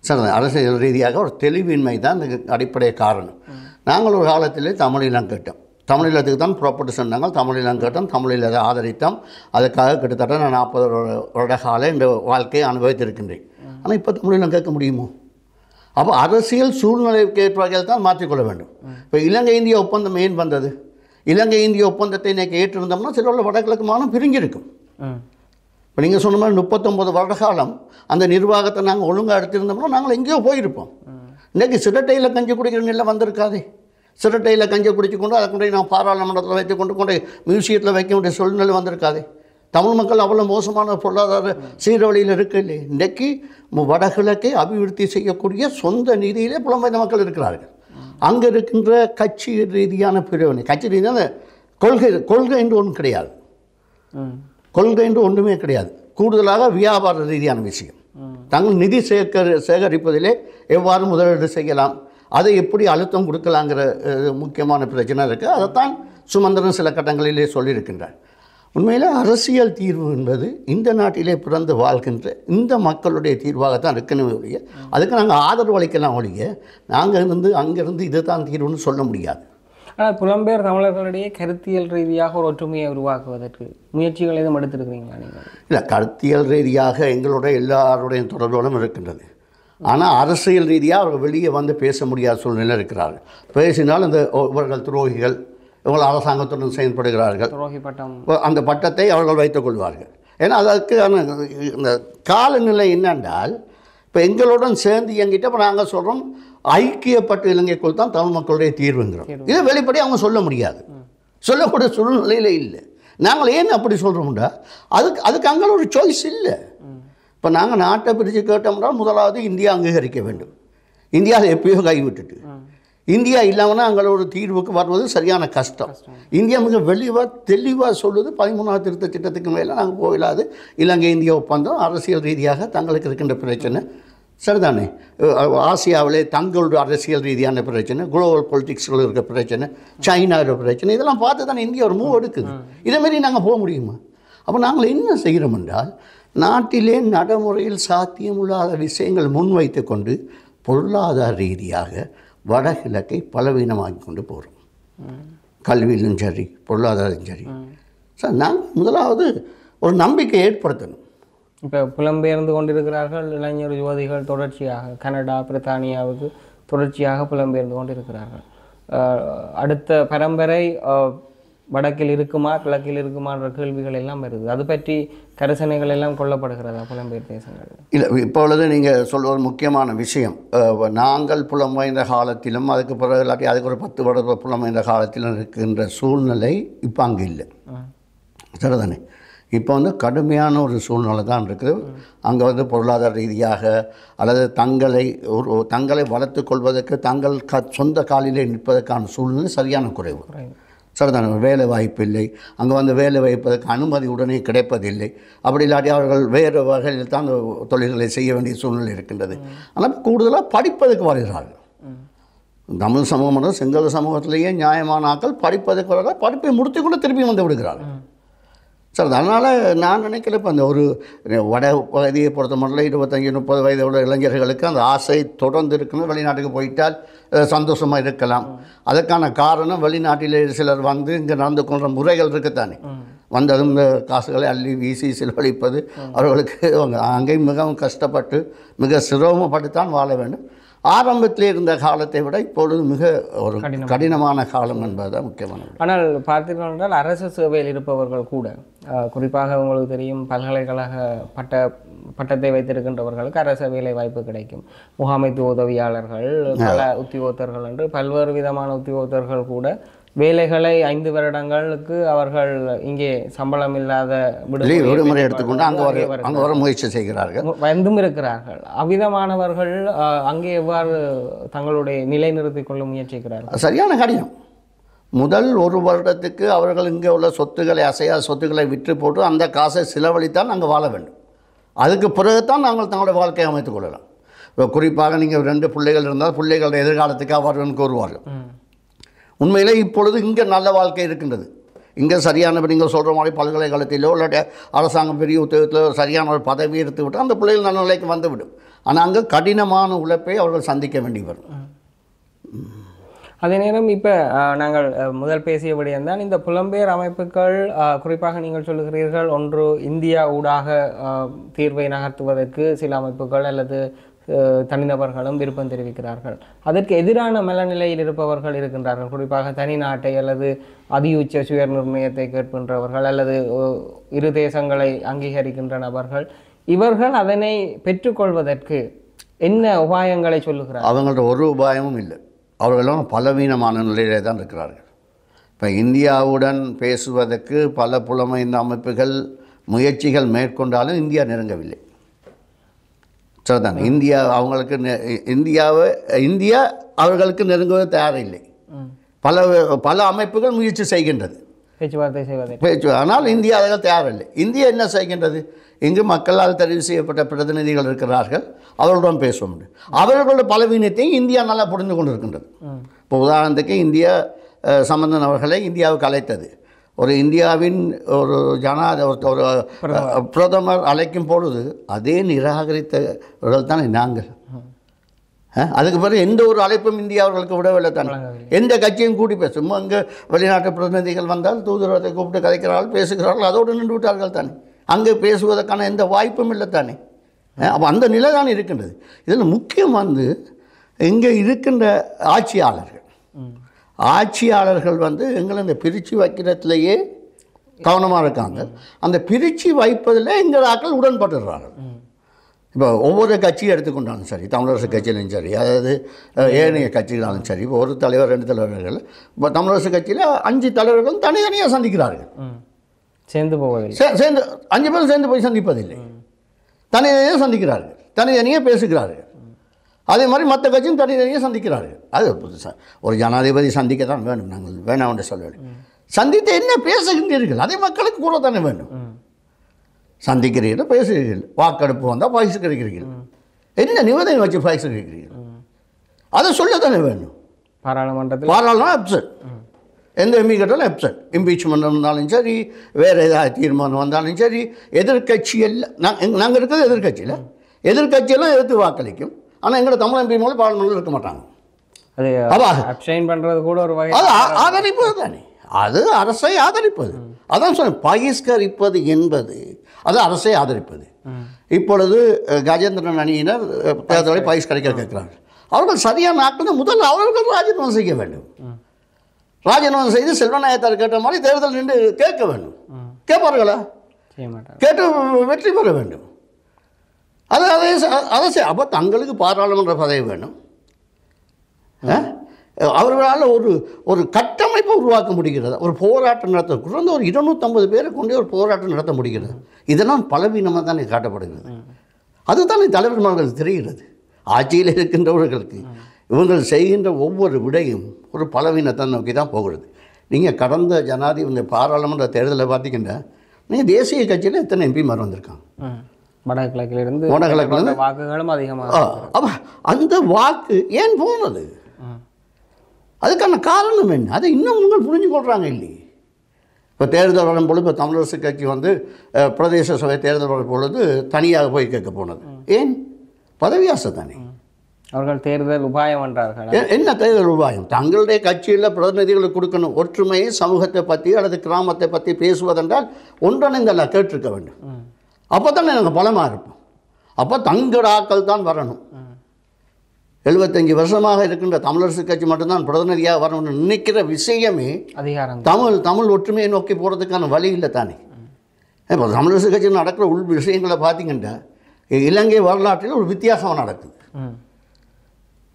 சார் அரசியல் ரீதியாக ஒரு தெளிவின்மை தான் இதுக்கு அடிப்படை காரணம். நாங்கள் ஒரு காலத்திலே தமிழீழம் கேட்டோம். தமிழீழத்துக்கு தான் புறப்பட்டு சொன்னாங்க. தமிழீழம் கேட்டோம், தமிழீழத்தை ஆதரித்தோம். அதுக்காக கிட்டத்தட்ட நான் 40 வருட கால இந்த வாழ்க்கையை அனுபவித்திருக்கின்றேன். ஆனால் இப்போ தமிழீழம் கேட்க முடியுமோ? அப்போ அரசியல் சூழ்நிலைக்கு ஏற்பாடுகள் தான் மாற்றிக்கொள்ள வேண்டும். இப்போ இலங்கை இந்திய ஒப்பந்தம் ஏன் வந்தது? இலங்கை இந்திய ஒப்பந்தத்தை இன்றைக்கி ஏற்றிருந்தோம்னா சில உள்ள வடகிழக்கு மாநிலம் பிரிஞ்சிருக்கும். இப்போ நீங்கள் சொன்ன மாதிரி 39 வருட காலம் அந்த நிர்வாகத்தை நாங்கள் ஒழுங்காக எடுத்திருந்தோம்னா நாங்கள் எங்கேயோ போயிருப்போம். இன்றைக்கி சிரட்டையில் கஞ்சி குடிக்கிற நிலை வந்திருக்காதே. சிரட்டையில் கஞ்சி குடிச்சு கொண்டு அதை கொண்டு நான் பாராளுமன்றத்தில் வைத்து கொண்டு மியூசியத்தில் வைக்க வேண்டிய சூழ்நிலை வந்திருக்காதே. தமிழ் மக்கள் அவ்வளோ மோசமான பொருளாதார சீரழியில் இருக்கு இல்லை. இன்றைக்கு வடகிழக்கை அபிவிருத்தி செய்யக்கூடிய சொந்த நிதியிலே புலம்பெயர்ந்த மக்கள் இருக்கிறார்கள். அங்கே இருக்கின்ற கட்சி ரீதியான பிரிவினை, கட்சி ரீதியான கொள்கை என்று ஒன்றும் கிடையாது. கொள்கை என்று ஒன்றுமே கிடையாது. கூடுதலாக வியாபார ரீதியான விஷயம். தங்கள் நிதி சேகரிப்பதிலே எவ்வாறு முதலீடு செய்யலாம், அதை எப்படி அழுத்தம் கொடுக்கலாங்கிற முக்கியமான பிரச்சனை இருக்குது. அதைத்தான் சுமந்திரன் சில கட்டங்களிலே சொல்லியிருக்கின்றார். உண்மையில் அரசியல் தீர்வு என்பது இந்த நாட்டிலே பிறந்து வாழ்கின்ற இந்த மக்களுடைய தீர்வாகத்தான் இருக்கணும் ஒழிய அதுக்கு நாங்கள் ஆதரவு அளிக்கலாம் ஒழிய நாங்கள் அங்கேருந்து இது தான் தீர்வுன்னு சொல்ல முடியாது. ஆனால் புலம்பெயர் தமிழர்களிடையே கருத்தியல் ரீதியாக ஒரு ஒற்றுமையை உருவாக்குவதற்கு முயற்சிகள் எதுவும் எடுத்திருக்கிறீங்களா நீங்கள்? இல்லை, கருத்தியல் ரீதியாக எங்களுடைய எல்லாருடைய தொடர்புகளும் இருக்கின்றது. ஆனால் அரசியல் ரீதியாக அவர்கள் வெளியே வந்து பேச முடியாத சூழ்நிலை இருக்கிறார்கள். பேசினால் இந்த இவர்கள் துரோகிகள், இவர்கள் அரசாங்கத்துடன் செயல்படுகிறார்கள், அந்த பட்டத்தை அவர்கள் வைத்துக் கொள்வார்கள். ஏன்னா அதற்கு இந்த காலநிலை என்னென்றால் இப்போ எங்களுடன் சேர்ந்து இயங்கிட்டு இப்போ நாங்கள் சொல்கிறோம் ஐக்கியப்பட்ட இலங்கைக்குள் தான் தமிழ் மக்களுடைய தீர்வுங்கிறோம். இதை வெளிப்படி அவங்க சொல்ல முடியாது, சொல்லக்கூடிய சூழ்நிலையில் இல்லை. நாங்கள் ஏன் அப்படி சொல்கிறோம்டா அதுக்கு அங்கே ஒரு சாய்ஸ் இல்லை. இப்போ நாங்கள் நாட்டை பிரித்து கேட்டோம்னா முதலாவது இந்தியா அங்கீகரிக்க வேண்டும். இந்தியா அதை எப்பயோ கைவிட்டுட்டு இந்தியா இல்லாமல்னா அங்கே ஒரு தீர்வுக்கு வருவது சரியான கஷ்டம். இந்தியா மிக தெளிவாக சொல்லுது 13ஆம் திருத்த சட்டத்துக்கு மேலே நாங்கள் போயிடாது. இலங்கை இந்திய ஒப்பந்தம் அரசியல் ரீதியாக தங்களுக்கு இருக்கின்ற பிரச்சனை சரிதானே. ஆசியாவிலே தங்களுடைய அரசியல் ரீதியான பிரச்சனை, குளோபல் பொலிட்டிக்ஸில் இருக்க பிரச்சனை, சைனாவோட பிரச்சனை, இதெல்லாம் பார்த்து தானே இந்தியா ஒரு மூவ் எடுக்குது. இதேமாரி நாங்கள் போக முடியுமா? அப்போ நாங்கள் என்ன செய்கிறோம் என்றால் நாட்டிலே நடைமுறையில் சாத்தியமுள்ளாத விஷயங்கள் முன்வைத்து கொண்டு பொருளாதார ரீதியாக வடகிழக்கை பலவீனமாக்கி கொண்டு போகிறோம். கல்வியிலும் சரி, பொருளாதாரம் சரி. சார் நாங்கள் முதலாவது ஒரு நம்பிக்கை ஏற்படுத்தணும். இப்போ புலம்பெயர்ந்து கொண்டிருக்கிறார்கள் இளைஞர் யுவதிகள், தொடர்ச்சியாக கனடா, பிரித்தானியாவுக்கு தொடர்ச்சியாக புலம்பெயர்ந்து கொண்டிருக்கிறார்கள். அடுத்த பரம்பரை வடக்கில் இருக்குமா கிழக்கில் இருக்குமான்ற கேள்விகள் எல்லாம் வருது. அது பற்றி கரிசனைகள் எல்லாம் கொள்ளப்படுகிறதா புலம்பெயர் தேசங்கள்? இல்லை, இப்பொழுது நீங்கள் சொல்ல ஒரு முக்கியமான விஷயம், நாங்கள் புலம்பெயர்ந்த காலத்திலும் அதுக்கு பிறகு இல்லாட்டி அதுக்கு ஒரு 10 வருட புலம்பெயர்ந்த காலத்திலும் இருக்கின்ற சூழ்நிலை இப்போ அங்கே இல்லை. சரிதானே. இப்போ கடுமையான ஒரு சூழ்நிலை தான் இருக்குது. அங்கே பொருளாதார ரீதியாக அல்லது தங்களை வளர்த்து கொள்வதற்கு தங்கள் சொந்த காலிலே நிற்பதற்கான சூழ்நிலை சரியான குறைவு. சரிதான. வேலை வாய்ப்பு இல்லை. அங்கே வேலை வாய்ப்பதற்கு அனுமதி உடனே கிடைப்பதில்லை. அப்படி இல்லாட்டி அவர்கள் வேறு வகையில் தான் தொழில்களை செய்ய வேண்டிய சூழ்நிலை இருக்கின்றது. ஆனால் கூடுதலாக படிப்பதற்கு வருகிறார்கள். தமிழ் சமூகம் சிங்கள சமூகத்திலேயே நியாயமான ஆக்கள் படிப்பதற்கு வர படிப்பை முடித்து கொண்டு திருப்பி வந்து விடுகிறார்கள். சார் அதனால் நான் நினைக்கிறேன் இப்போ அந்த ஒரு வட பகுதியை பொறுத்த மட்டும் 25-30 வயது உள்ள இளைஞர்களுக்கு அந்த ஆசை தொடர்ந்து இருக்கணும். வெளிநாட்டுக்கு போயிட்டால் சந்தோஷமாக இருக்கலாம். அதற்கான காரணம் வெளிநாட்டில் சிலர் இங்கே நடந்து கொள்கிற முறைகள் இருக்குத்தானே. வந்ததும் இந்த காசுகளை அள்ளி வீசி செலவழிப்பது, அவர்களுக்கு அங்கேயும் மிகவும் கஷ்டப்பட்டு மிக சிரமப்பட்டுத்தான் வாழ வேண்டும். ஆரம்பத்தில் இருந்த காலத்தை விட இப்பொழுது மிக ஒரு கடினமான காலம் என்பதுதான் முக்கியமானது. ஆனால் பார்த்தீர்கள் என்றால் அரசு சேவையில் இருப்பவர்கள் கூட, குறிப்பாக உங்களுக்கு தெரியும், பல்கலைக்கழக பட்டத்தை வைத்திருக்கின்றவர்களுக்கு அரசு வேலை வாய்ப்பு கிடைக்கும். முகாமைத்துவ உதவியாளர்கள், பல உத்தியோகத்தர்கள் என்று பல்வேறு விதமான உத்தியோகத்தர்கள் கூட வேலைகளை 5 வருடங்களுக்கு அவர்கள் இங்கே சம்பளம் இல்லாத விடுமுறை எடுத்துக்கொண்டு அங்கே வர முயற்சி செய்கிறார்கள், வந்தும் இருக்கிறார்கள். அவ்விதமானவர்கள் அங்கே எவ்வாறு தங்களுடைய நிலை நிறுத்திக் கொள்ள முயற்சிக்கிறார்கள்? சரியான கடினம். முதல் 1 வருடத்துக்கு அவர்கள் இங்கே உள்ள சொத்துக்களை, அசையாத சொத்துக்களை விற்று போட்டு அந்த காசை செலவழித்தான் நாங்கள் வாழ வேண்டும். அதுக்கு பிறகுதான் நாங்கள் தங்களுடைய வாழ்க்கையை அமைத்துக் கொள்ளலாம். இப்போ குறிப்பாக நீங்கள் 2 பிள்ளைகள் இருந்தால் பிள்ளைகளுடைய எதிர்காலத்துக்கு அவர்கள் கூறுவார்கள். உண்மையிலே இப்பொழுது இங்கே நல்ல வாழ்க்கை இருக்கின்றது. இங்கே சரியான நீங்கள் சொல்கிற மாதிரி பல்கலைக்கழகத்திலோ இல்லாட்டி அரசாங்கம் பெரிய உத்தியோகத்திலோ சரியான ஒரு பதவி எடுத்து விட்டால் அந்த பிள்ளைகள் நல்ல நிலைக்கு வந்துவிடும். ஆனால் அங்கே கடினமான உழைப்பை அவர்கள் சந்திக்க வேண்டி வரும். அதே நேரம் இப்போ நாங்கள் முதல் பேசியபடியாக தான் இந்த புலம்பெயர் அமைப்புகள் குறிப்பாக நீங்கள் சொல்லுகிறீர்கள், ஒன்று இந்தியா ஊடாக தீர்வை நகர்த்துவதற்கு சில அமைப்புகள் அல்லது தனிநபர்களும் விருப்பம் தெரிவிக்கிறார்கள். அதற்கு எதிரான மனநிலையில் இருப்பவர்கள் இருக்கின்றார்கள். குறிப்பாக தனி நாட்டை அல்லது அதியுச்ச சுய நிர்ணயத்தை கேட்கின்றவர்கள் அல்லது இரு தேசங்களை அங்கீகரிக்கின்ற நபர்கள். இவர்கள் அதனை பெற்றுக்கொள்வதற்கு என்ன உபாயங்களை சொல்லுகிறார்கள்? அவங்கள்ட்ட ஒரு உபாயமும் இல்லை. அவர்களும் பலவீனமான நிலையிலே தான் இருக்கிறார்கள். இப்போ இந்தியாவுடன் பேசுவதற்கு பல புலமைந்த அமைப்புகள் முயற்சிகள் மேற்கொண்டாலும் இந்தியா நெருங்கவில்லை. சரிதான். இந்தியா அவர்களுக்கு நெருங்குவது தயாரில்லை. பல அமைப்புகள் முயற்சி செய்கின்றது, பேச்சுவார்த்தை செய்வது. ஆனால் இந்தியா அதற்கு தயாரில்லை. இந்தியா என்ன செய்கின்றது? இங்கு மக்களால் தெரிவு செய்யப்பட்ட பிரதிநிதிகள் இருக்கிறார்கள், அவர்களுடன் பேச முடியும். அவர்களோட பலவீனத்தையும் இந்தியா நல்லா புரிந்து கொண்டு இருக்கின்றது. இப்போ உதாரணத்துக்கு இந்தியா சம்பந்தன் அவர்களை இந்தியாவுக்கு அழைத்தது. ஒரு இந்தியாவின் ஒரு ஒரு பிரதமர் அழைக்கும் பொழுது அதே நிராகரித்தவர்கள் தானே நாங்கள். அதுக்கு பிறகு எந்த ஒரு அழைப்பும் இந்தியா அவர்களுக்கு விடவில்லை தானே. எந்த கட்சியும் கூட்டி பேசும். அங்கே வெளிநாட்டு பிரதிநிதிகள் வந்தால் தூதரகத்தை கூப்பிட்டு கதைக்கிறார்கள், பேசுகிறார்கள், அதோடு நின்று விட்டார்கள் தானே. அங்கே பேசுவதற்கான எந்த வாய்ப்பும் இல்லை தானே. அப்போ அந்த நிலை தான் இருக்கின்றது. இதில் முக்கியம் இங்கே இருக்கின்ற ஆட்சியாளர்கள் எங்களை இந்த பிரித்து வைக்கிறதுலையே கவனமாக இருக்காங்க. அந்த பிரித்து வைப்பதில் எங்கள் ஆட்கள் உடன்பட்டுறார்கள். இப்போ ஒவ்வொரு கட்சியை எடுத்துக்கொண்டாலும் சரி, தமிழரசு கட்சியிலும் சரி, அதாவது ஏனைய கட்சிகளாலும் சரி, இப்போ ஒரு தலைவர் 2 தலைவர்கள், இப்போ தமிழரசு கட்சியில் 5 தலைவர்களும் தனித்தனியாக சந்திக்கிறார்கள். சேர்ந்து போவதில்லை. 5 பேரும் சேர்ந்து போய் சந்திப்பதில்லை, தனித்தனியாக சந்திக்கிறார்கள், தனித்தனியாக பேசுகிறார்கள். அதே மாதிரி மற்ற கட்சியும் தனித்தனியாக சந்திக்கிறார்கள். அது புதுசாக ஒரு ஜனாதிபதி சந்திக்க தான் வேணும். நாங்கள் வேணாம் என்று சொல்ல வேண்டும். சந்தித்து என்ன பேசுகின்றீர்கள் அதை மக்களுக்கு கூற தானே வேண்டும். சந்திக்கிறீர்கள், பேசுகிறீர்கள், வாக்கெடுப்பு வந்தால் பைசு கிடைக்கிறீர்கள், என்ன நிபந்தனை வச்சு பைசு கிடைக்கிறீர்கள் அதை சொல்ல தானே வேண்டும். பாராளுமன்றம் அப்செட், எந்த எம்பி கேட்டாலும் அப்செட். இம்பீச்மெண்ட் வந்தாலும் சரி, வேறு ஏதாவது தீர்மானம் வந்தாலும் சரி, எதிர்கட்சி எல்லாம் நாங்கள் இருக்கிறது எதிர்கட்சியில், எதிர்கட்சியெல்லாம் எதிர்த்து வாக்களிக்கும். ஆனால் எங்களோட தமிழ் எம்பி மூலம் பாராளுமன்றம் இருக்க மாட்டாங்க. பண்ணுறது கூட ஒரு வகை ஆதரிப்பது தானே. அது அரசை ஆதரிப்பது. அதான் சொன்னேன், பகிஷ்கரிப்பது என்பது அது அரசை ஆதரிப்பது. இப்பொழுது கஜேந்திரன் அணியினர் தேர்தலை பகிஷ்கரிக்க கேட்கிறார்கள். அவர்கள் சரியான ஆட்கள் முதல்ல அவர்கள் ராஜினாமா செய்ய வேண்டும். ராஜினாமா செய்து செல்வநாயகத்தார் கேட்ட மாதிரி தேர்தல் நின்று கேட்க வேண்டும். கேட்பார்களா? கேட்டு வெற்றி பெற வேண்டும். அதை அப்போ தங்களுக்கு பாராளுமன்ற பதவி வேணும். அவர்களால் ஒரு கட்டமைப்பை உருவாக்க முடிகிறது. ஒரு போராட்டம் நடத்த குறைந்த ஒரு 250 பேரை கொண்டே ஒரு போராட்டம் நடத்த முடிகிறது. இதெல்லாம் பலவீனமாக தானே காட்டப்படுகிறது. அதுதானே தலைவர்களுக்கு தெரிகிறது. ஆட்சியில் இருக்கின்றவர்களுக்கு இவங்கள் செய்கின்ற ஒவ்வொரு விடையும் ஒரு பலவீனத்தை நோக்கி தான் போகிறது. நீங்கள் கடந்த ஜனாதிபதி பாராளுமன்ற தேர்தலில் பார்த்தீங்கன்னா நீங்கள் தேசிய கட்சியில் எத்தனை எம்பிமார் வந்திருக்காங்க. வடகிழக்கிலிருந்து வாக்குகளும் அதிகமாக. அப்போ அந்த வாக்கு ஏன் போனது? அதுக்கான காரணம் என்ன? அதை இன்னும் உங்கள் புரிஞ்சு கொள்கிறாங்க இல்லையே. இப்போ தேர்தல் வரும் பொழுது இப்போ தமிழரசு கட்சி பிரதேச சபை தேர்தல் வரும் பொழுது தனியாக போய் கேட்க போனது ஏன்? பதவி ஆசை தானே. அவர்கள் தேர்தல் உபாயம் என்றார்கள். என்ன தேர்தல் உபாயம்? தங்களுடைய கட்சியில் பிரதிநிதிகளுக்கு கொடுக்கணும். ஒற்றுமையை, சமூகத்தை பற்றி அல்லது கிராமத்தை பற்றி பேசுவதென்றால் ஒன்றிணைந்தல்ல கேட்டிருக்க வேண்டும். அப்போ தானே நாங்கள் பலமாக இருப்போம். அப்போ தங்களோட ஆட்கள் தான் வரணும். 75 வருஷமாக இருக்கின்ற தமிழரசு கட்சி மட்டும்தான் பிரதிநிதியாக வரணும்னு நினைக்கிற விஷயமே அதிகாரம். தமிழ் ஒற்றுமையை நோக்கி போகிறதுக்கான வழி இல்லை தானே. இப்போ தமிழரசு கட்சியில் நடக்கிற உள் விஷயங்களை பார்த்தீங்கன்னா இலங்கை வரலாற்றில் ஒரு வித்தியாசமாக நடக்குது.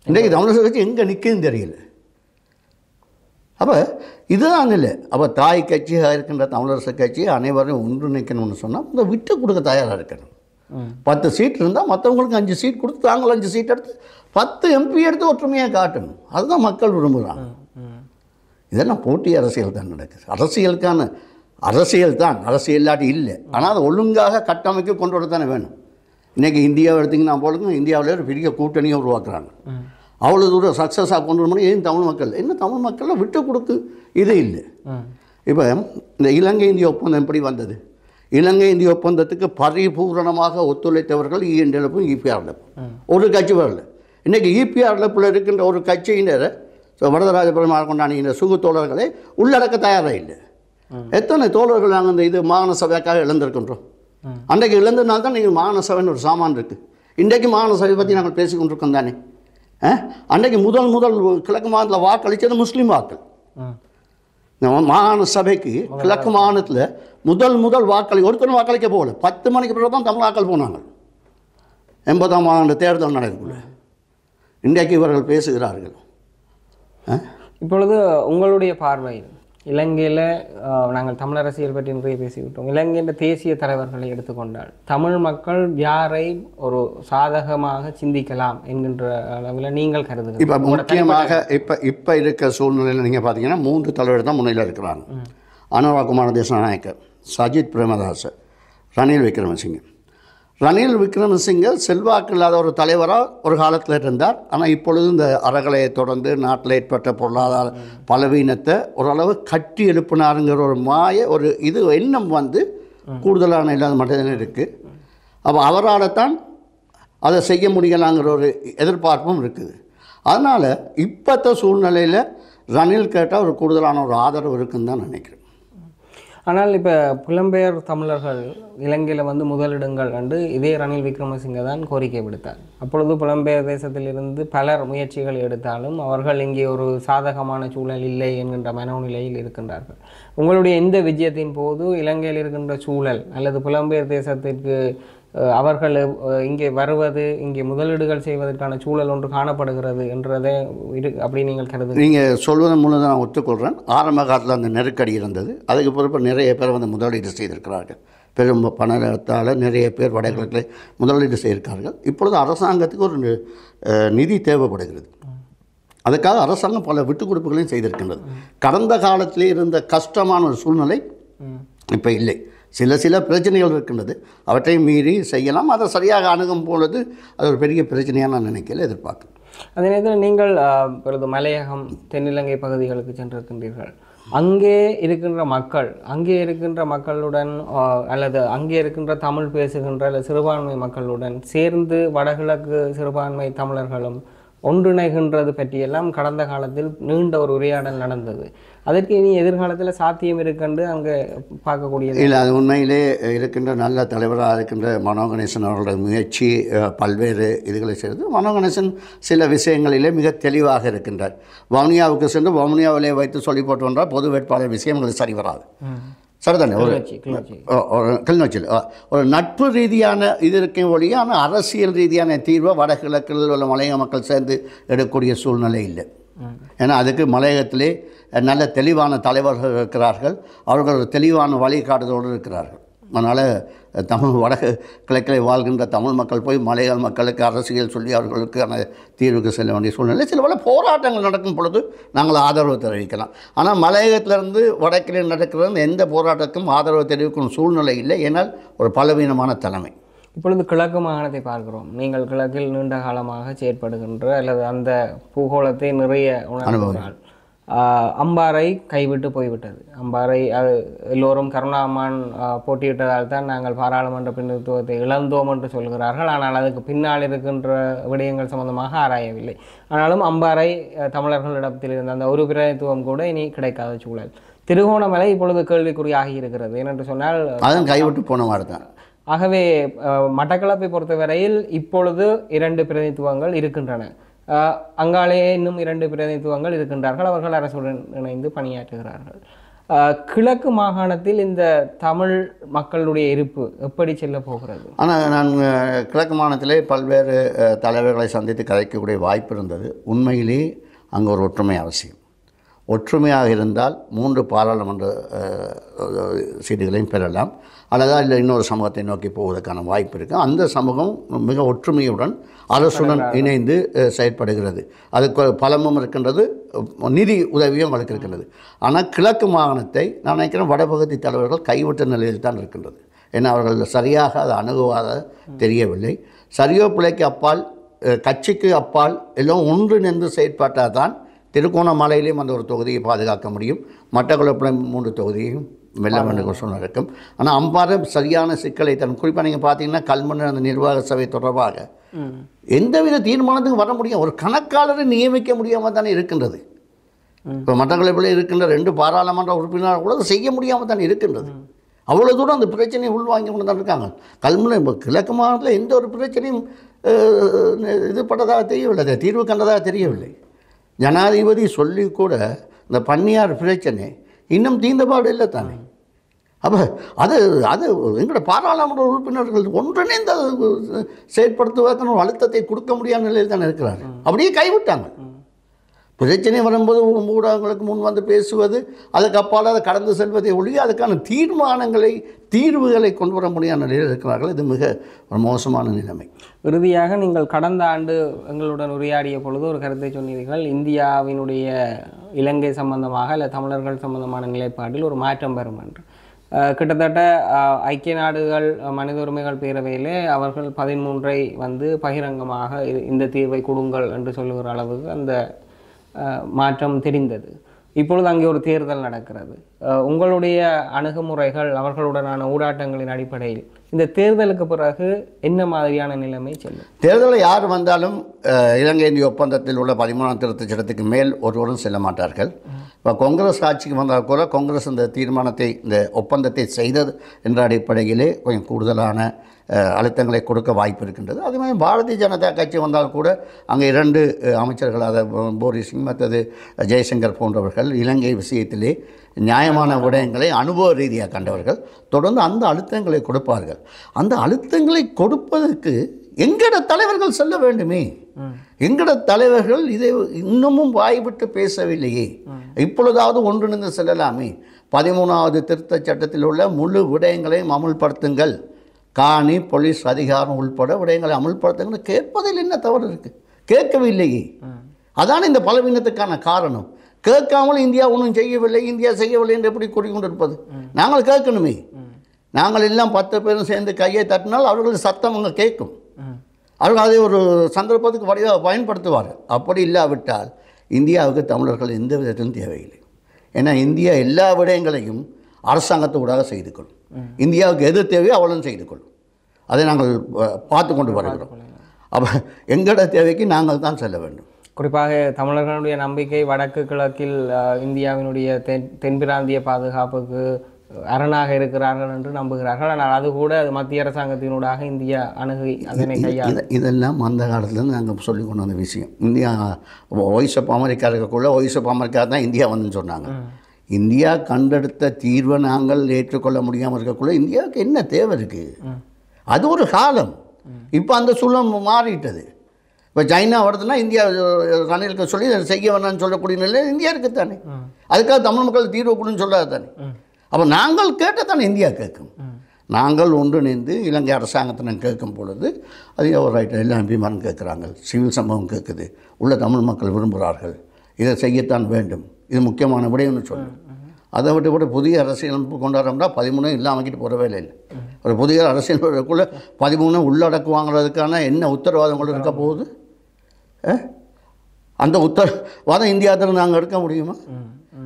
இன்றைக்கு தமிழரசு கட்சி எங்கே நிற்குதுன்னு தெரியல. அப்போ இதுதான் இல்லை. அப்போ தாய் கட்சியாக இருக்கின்ற தமிழரசு கட்சி அனைவரையும் ஒன்றிணைக்கணும்னு சொன்னால் இந்த விட்டு கொடுக்க தயாராக இருக்கணும். 10 சீட் இருந்தால் மற்றவங்களுக்கு 5 சீட் கொடுத்து தாங்கள் 5 சீட் எடுத்து 10 எம்பி எடுத்து ஒற்றுமையாக காட்டணும். அதுதான் மக்கள் விரும்புகிறாங்க. இதெல்லாம் போட்டி அரசியல் தான் நடக்குது. அரசியல் தான், அரசியல் இல்லாட்டி இல்லை. ஆனால் அதை ஒழுங்காக கட்டமைக்க கொண்டு வர தானே வேணும். இன்றைக்கி இந்தியாவை எடுத்திங்கன்னா போலுங்க, இந்தியாவிலே ஒரு பெரிய கூட்டணியை உருவாக்குறாங்க. அவ்வளோ தூரம் சக்ஸஸாக கொண்டு வரணும். ஏன் தமிழ் மக்கள் தமிழ் மக்களில் விட்டு கொடுக்கு இது இல்லை. இப்போ இந்த இலங்கை இந்திய ஒப்பந்தம் எப்படி வந்தது? இலங்கை இந்திய ஒப்பந்தத்துக்கு பரிபூரணமாக ஒத்துழைத்தவர்கள் இஎன்எல்எஃப்பும் இபிஆர்எல்எஃப்பும். ஒரு கட்சி வரல. இன்றைக்கி இபிஆர்எல்எஃப்பில் இருக்கின்ற ஒரு கட்சியினர் வரதராஜ பெருமாள் கொண்டாடுகின்ற சுகு தோழர்களை உள்ளடக்க தயாராக இல்லை. எத்தனை தோழர்கள் நாங்கள் இந்த இது மாகாண சபைக்காக இழந்திருக்கின்றோம். அன்றைக்கு இழந்ததுனால தான் நீங்கள் மாகாண சபைன்னு ஒரு சாமான் இருக்குது. இன்றைக்கு மாகாண சபை பற்றி நாங்கள் பேசிக்கொண்டிருக்கோம் தானே. அன்றைக்கு முதல் கிழக்கு மாகாணத்தில் வாக்களித்தது முஸ்லீம் வாக்கள். மாகாண சபைக்கு கிழக்கு மாகாணத்தில் முதல் ஒருத்தரும் வாக்களிக்க போகல. 10 மணிக்கு பிறகு தான் தமிழ் வாக்கள் போனாங்க. 80ஆம் ஆண்டு தேர்தல் நடக்கக்குள்ள இன்றைக்கு இவர்கள் பேசுகிறார்கள். இப்பொழுது உங்களுடைய பார்வையில் இலங்கையில் நாங்கள் தமிழ் அரசியல் பற்றி நிறைய பேசிவிட்டோம். இலங்கையின் தேசிய தலைவர்களை எடுத்துக்கொண்டால் தமிழ் மக்கள் யாரை ஒரு சாதகமாக சிந்திக்கலாம் என்கின்ற அளவில் நீங்கள் கருதுகிறீர்கள்? இப்போ முக்கியமாக இப்போ இருக்க சூழ்நிலையில் நீங்கள் பார்த்தீங்கன்னா 3 தலைவர் தான் முன்னிலையில் இருக்கிறாங்க. அனுராகுமார திசாநாயக்க, சஜித் பிரேமதாச, ரணில் விக்ரமசிங்கே. ரணில் விக்ரமசிங்கே செல்வாக்கு இல்லாத ஒரு தலைவராக ஒரு காலத்தில் இருந்தார். ஆனால் இப்பொழுது இந்த அறகலையை தொடர்ந்து நாட்டில் ஏற்பட்ட பொருளாதார பலவீனத்தை ஓரளவு கட்டி எழுப்பினாருங்கிற ஒரு இது எண்ணம் கூடுதலான இல்லாத மட்டும்தான் இருக்குது. அப்போ அவரால் தான் அதை செய்ய முடியலாங்கிற ஒரு எதிர்பார்ப்பும் இருக்குது. அதனால் இப்போத்த சூழ்நிலையில் ரணில் கேட்டால் ஒரு கூடுதலான ஒரு ஆதரவு இருக்குன்னு தான் நினைக்கிறேன். ஆனால் இப்போ புலம்பெயர் தமிழர்கள் இலங்கையில் முதலிடங்கள் கண்டு இதே ரணில் விக்ரமசிங்கே தான் கோரிக்கை விடுத்தார். அப்பொழுது புலம்பெயர் தேசத்திலிருந்து பலர் முயற்சிகள் எடுத்தாலும் அவர்கள் இங்கே ஒரு சாதகமான சூழல் இல்லை என்கின்ற மனோநிலையில் இருக்கின்றார்கள். உங்களுடைய இந்த விஜயத்தின் போது இலங்கையில் இருக்கின்ற சூழல் அல்லது புலம்பெயர் தேசத்திற்கு அவர்கள் இங்கே வருவது, இங்கே முதலீடுகள் செய்வதற்கான சூழல் ஒன்று காணப்படுகிறது என்றதை அப்படி நீங்கள் கருது? நீங்கள் சொல்வதன் மூலம் தான் நான் ஒத்துக்கொள்கிறேன். ஆரம்ப காலத்தில் அந்த நெருக்கடி இருந்தது. அதுக்கு பிறகு நிறைய பேர் முதலீடு செய்திருக்கிறார்கள். பெரும் பணத்தால் நிறைய பேர் வடகிழக்கில் முதலீடு செய்திருக்கார்கள். இப்பொழுது அரசாங்கத்துக்கு ஒரு நிதி தேவைப்படுகிறது. அதுக்காக அரசாங்கம் பல விட்டுக் கொடுப்புகளையும் செய்திருக்கின்றது. கடந்த காலத்திலே இருந்த கஷ்டமான ஒரு சூழ்நிலை இப்போ இல்லை. சில பிரச்சனைகள் இருக்கின்றது. அவற்றை மீறி செய்யலாம். அதை சரியாக அணுகும் பொழுது அது ஒரு பெரிய பிரச்சனையாக நான் நினைக்கல, எதிர்பார்க்கிறேன். அதே நேரத்தில் நீங்கள் இப்பொழுது மலையகம், தென்னிலங்கை பகுதிகளுக்கு சென்றிருக்கின்றீர்கள். அங்கே இருக்கின்ற மக்களுடன் அல்லது அங்கே இருக்கின்ற தமிழ் பேசுகின்ற அல்லது சிறுபான்மை மக்களுடன் சேர்ந்து வடகிழக்கு சிறுபான்மை தமிழர்களும் ஒன்றிணைகின்றது பற்றியெல்லாம் கடந்த காலத்தில் நீண்ட ஒரு உரையாடல் நடந்தது. அதற்கு இனி எதிர்காலத்தில் சாத்தியம் இருக்கின்ற அங்கே பார்க்கக்கூடியது இல்லை. அது உண்மையிலே இருக்கின்ற நல்ல தலைவராக இருக்கின்ற மனோ கணேசன் அவர்களுடைய முயற்சி பல்வேறு இதுகளை செய்கிறது. மனோ கணேசன் சில விஷயங்களிலே மிக தெளிவாக இருக்கின்றார். வவுனியாவுக்கு சென்று வவுனியாவிலே வைத்து சொல்லி போட்டு வந்தால் பொது வேட்பாளர் விஷயங்கள் சரி வராது. சரிதானே? கிளிநொச்சியில் ஒரு நட்பு ரீதியான இது இருக்கும் ஒழிய, ஆனால் அரசியல் ரீதியான தீர்வை வடகிழக்கில் உள்ள மலையக மக்கள் சேர்ந்து எடுக்கக்கூடிய சூழ்நிலை இல்லை. ஏன்னா அதுக்கு மலையகத்திலே நல்ல தெளிவான தலைவர்கள் இருக்கிறார்கள். அவர்கள் தெளிவான வழிகாட்டுதலோடு இருக்கிறார்கள். அதனால் தமிழ் கிழக்கில் வாழ்கின்ற தமிழ் மக்கள் போய் மலையாள மக்களுக்கு அரசியல் சொல்லி அவர்களுக்கான தீர்வுக்கு செல்ல வேண்டிய சூழ்நிலை. சில பல போராட்டங்கள் நடக்கும் பொழுது நாங்கள் ஆதரவு தெரிவிக்கலாம். ஆனால் மலையகத்திலிருந்து வடக்கிலே நடக்கிற எந்த போராட்டத்துக்கும் ஆதரவு தெரிவிக்கும் சூழ்நிலை இல்லை. ஏன்னால் ஒரு பலவீனமான தலைமை. இப்பொழுது கிழக்கு மாகாணத்தை பார்க்கிறோம். நீங்கள் கிழக்கில் நீண்ட காலமாக செயற்படுகின்ற அல்லது அந்த பூகோளத்தை நிறைய உணர்வுகிறார்கள். அம்பாறை கைவிட்டு போய்விட்டது. அம்பாறை அது எல்லோரும் கருணாமான் போட்டியிட்டதால் தான் நாங்கள் பாராளுமன்ற பிரதிநிதித்துவத்தை இழந்தோம் என்று சொல்கிறார்கள். ஆனால் அதுக்கு பின்னால் இருக்கின்ற விடயங்கள் சம்பந்தமாக ஆராயவில்லை. ஆனாலும் அம்பாறை தமிழர்களிடத்தில் இருந்த அந்த ஒரு பிரதிநிதித்துவம் கூட இனி கிடைக்காத சூழல். திருகோணமலை இப்பொழுது கேள்விக்குறியாகி இருக்கிறது. ஏனென்று சொன்னால் அதுவும் கைவிட்டு போன மாதிரி தான். ஆகவே மட்டக்களப்பை பொறுத்தவரையில் இப்பொழுது 2 பிரதிநிதித்துவங்கள் இருக்கின்றன. அங்காலேயே இன்னும் 2 பிரதிநிதித்துவங்கள் இருக்கின்றார்கள். அவர்கள் அரசுடன் இணைந்து பணியாற்றுகிறார்கள். கிழக்கு மாகாணத்தில் இந்த தமிழ் மக்களுடைய இருப்பு எப்படி செல்ல போகிறது? ஆனால் நான் கிழக்கு மாகாணத்திலே பல்வேறு தலைவர்களை சந்தித்து கதைக்கக்கூடிய வாய்ப்பு இருந்தது. உண்மையிலே அங்கே ஒரு ஒற்றுமை அவசியம். ஒற்றுமையாக இருந்தால் 3 பாராளுமன்ற சீட்டுகளையும் பெறலாம். அல்லது இல்லை இன்னொரு சமூகத்தை நோக்கி போவதற்கான வாய்ப்பு இருக்குது. அந்த சமூகம் மிக ஒற்றுமையுடன் அரசுடன் இணைந்து செயற்படுகிறது. அதுக்கு பலமும் இருக்கின்றது, நிதி உதவியும் அவங்களுக்கு இருக்கின்றது. ஆனால் கிழக்கு மாகாணத்தை நான் நினைக்கிறேன் வடபகுதி தலைவர்கள் கைவிட்ட நிலையில் தான் இருக்கின்றது. ஏன்னா அவர்கள் சரியாக அதை அணுகுவாத தெரியவில்லை. சரியோ பிழைக்கு அப்பால், கட்சிக்கு அப்பால் எல்லாம் ஒன்றிணைந்து செயற்பட்டால் தான் திருகோணமலையிலையும் அந்த ஒரு தொகுதியை பாதுகாக்க முடியும். மட்டக்களப்பிலும் 3 தொகுதியையும் வெல்ல வேண்டும் சூழ்நிலை இருக்கும். ஆனால் அம்பாறை சரியான சிக்கலை தரும். குறிப்பாக நீங்கள் பார்த்தீங்கன்னா கல்முனை அந்த நிர்வாக சபை தொடர்பாக எந்தவித தீர்மானத்துக்கும் வர முடியும், ஒரு கணக்காளரை நியமிக்க முடியாமல் தானே இருக்கின்றது. இப்போ மட்டக்களப்பில் இருக்கின்ற 2 பாராளுமன்ற உறுப்பினர்கள் கூட செய்ய முடியாமல் தான் இருக்கின்றது. அவ்வளோ தூரம் அந்த பிரச்சனையை உள்வாங்கி கொண்டு தான் இருக்காங்க. கல்முனை இப்போ கிழக்கு மாநிலத்தில் எந்த ஒரு பிரச்சனையும் இது பட்டதாக தெரியவில்லை, தீர்வு கண்டதாக தெரியவில்லை. ஜனாதிபதி சொல்லி கூட இந்த பன்னியார் பிரச்சனை இன்னும் தீர்ந்தபாடு இல்லை தானே. அப்போ அது அது எங்களோட பாராளுமன்ற உறுப்பினர்கள் ஒன்றிணைந்து செயற்படுத்துவதற்கான ஒரு அழுத்தத்தை கொடுக்க முடியாத நிலையில் தானே இருக்கிறாங்க. அப்படியே கைவிட்டாங்க. பிரச்சனை வரும்போது ஊடகங்களுக்கு முன் வந்து பேசுவது, அதுக்கு அப்பால் அதை கடந்து செல்வதை ஒழிய அதுக்கான தீர்வுகளை கொண்டு வர முடியாத நிலையில் இருக்கிறார்கள். இது மிக ஒரு மோசமான நிலைமை. இறுதியாக நீங்கள் கடந்த ஆண்டு எங்களுடன் உரையாடிய பொழுது ஒரு கருத்தை சொன்னீர்கள், இந்தியாவினுடைய இலங்கை சம்பந்தமாக இல்லை தமிழர்கள் சம்பந்தமான நிலைப்பாட்டில் ஒரு மாற்றம் வரும் என்று. கிட்டத்தட்ட ஐக்கிய நாடுகள் மனித உரிமைகள் பேரவையிலே அவர்கள் 13ஐ வந்து பகிரங்கமாக இந்த தீர்வை கொடுங்கள் என்று சொல்லுகிற அளவுக்கு அந்த மாற்றம் தெரிந்தது. இப்பொழுது அங்கே ஒரு தேர்தல் நடக்கிறது. உங்களுடைய அணுகுமுறைகள், அவர்களுடனான ஊடாட்டங்களின் அடிப்படையில் இந்த தேர்தலுக்கு பிறகு என்ன மாதிரியான நிலைமை செல்லும்? தேர்தலில் யார் வந்தாலும் இலங்கை இந்திய ஒப்பந்தத்தில் உள்ள 13ஆம் திருத்தச் சட்டத்துக்கு மேல் ஒருவரும் செல்ல மாட்டார்கள். இப்போ காங்கிரஸ் ஆட்சிக்கு வந்தால் கூட காங்கிரஸ் இந்த தீர்மானத்தை, இந்த ஒப்பந்தத்தை செய்தது என்ற அடிப்படையிலே கொஞ்சம் கூடுதலான அழுத்தங்களை கொடுக்க வாய்ப்பு இருக்கின்றது. அதே மாதிரி பாரதிய ஜனதா கட்சி வந்தால் கூட அங்கே 2 அமைச்சர்கள், அதை போரிஸ் சிங் மற்றது ஜெய்சங்கர் போன்றவர்கள் இலங்கை விஷயத்திலே நியாயமான விடயங்களை அனுபவ ரீதியாக கண்டவர்கள். தொடர்ந்து அந்த அழுத்தங்களை கொடுப்பார்கள். அந்த அழுத்தங்களை கொடுப்பதற்கு எங்கட தலைவர்கள் செல்ல வேண்டுமே. எங்கட தலைவர்கள் இதை இன்னமும் வாய்விட்டு பேசவில்லையே. இப்பொழுதாவது ஒன்றிணைந்து செல்லலாமே. 13வது திருத்தச் சட்டத்தில் உள்ள முழு விடயங்களையும் அமுல்படுத்துங்கள், காணி போலீஸ் அதிகாரம் உள்பட விடயங்களை அமுல்படுத்துங்கள் கேட்பதில் என்ன தவறு இருக்குது? கேட்கவில்லையே. அதான் இந்த பலவீனத்துக்கான காரணம். கேட்காமல் இந்தியா ஒன்றும் செய்யவில்லை, இந்தியா செய்யவில்லை என்று எப்படி கூறிக்கொண்டிருப்பது? நாங்கள் கேட்கணுமே. நாங்கள் எல்லாம் 10 பேரும் சேர்ந்து கையை தட்டினால் அவர்கள் சத்தம் அங்கே கேட்கும். அவர்கள் அதை ஒரு சந்தர்ப்பத்துக்கு வழியாக பயன்படுத்துவார்கள். அப்படி இல்லாவிட்டால் இந்தியாவுக்கு தமிழர்கள் எந்த விதத்திலும் தேவையில்லை. ஏன்னா இந்தியா எல்லா விடயங்களையும் அரசாங்கத்தோடாக செய்து கொள்ளும். இந்தியாவுக்கு எது தேவையோ அவ்வளவு செய்து கொள்ளும். அதை நாங்கள் பார்த்து கொண்டு வருகிறோம். அப்போ எங்களோட தேவைக்கு நாங்கள் தான் செல்ல வேண்டும். குறிப்பாக தமிழர்களுடைய நம்பிக்கை வடக்கு கிழக்கில் இந்தியாவினுடைய தென்பிராந்திய பாதுகாப்புக்கு அரணாக இருக்கிறார்கள் என்று நம்புகிறார்கள். ஆனால் அது கூட மத்திய அரசாங்கத்தினூடாக இந்தியா அணுகி அதனை கையாள இதெல்லாம் அந்த காலத்துலேருந்து நாங்கள் சொல்லி கொண்டு வந்த விஷயம். இந்தியா வாய்ஸ் ஆஃப் அமெரிக்கா இருக்கக்குள்ள வாய்ஸ் ஆஃப் அமெரிக்கா தான் இந்தியா வந்துன்னு சொன்னாங்க. இந்தியா கண்டெடுத்த தீர்வை நாங்கள் ஏற்றுக்கொள்ள முடியாமல் இருக்கக்குள்ள இந்தியாவுக்கு என்ன தேவை இருக்குது? அது ஒரு காலம். இப்போ அந்த சூழல் மாறிட்டது. இப்போ சைனா வருதுன்னா இந்தியா ரணிலுக்கு சொல்லி செய்ய வேணாம்னு சொல்லக்கூடிய நிலை இந்தியா இருக்குத்தானே. அதுக்காக தமிழ் மக்கள் தீர்வு கொடுன்னு சொல்லாது தானே. அப்போ நாங்கள் கேட்டதானே இந்தியா கேட்கும். நாங்கள் ஒன்றிணைந்து இலங்கை அரசாங்கத்தினர் கேட்கும் பொழுது அது ஒரு ரைட் எல்லாம் எம்பிமாரும் கேட்குறாங்க, சிவில் சம்பவம் கேட்குது, உள்ள தமிழ் மக்கள் விரும்புகிறார்கள், இதை செய்யத்தான் வேண்டும், இது முக்கியமான விடயம்னு சொல்லணும். அதை விட்டு புதிய அரசியலமைப்பு கொண்டாடுறோம்னா 13 இல்லாமக்கிட்டு போகிற வேலை இல்லை. ஒரு புதிய அரசியலுக்குள்ளே 13 உள்ளடக்கு வாங்குறதுக்கான என்ன உத்தரவாதம் கூட இருக்க போகுது? அந்த உத்தரவாதம் இந்தியாவில் நாங்கள் எடுக்க முடியுமா?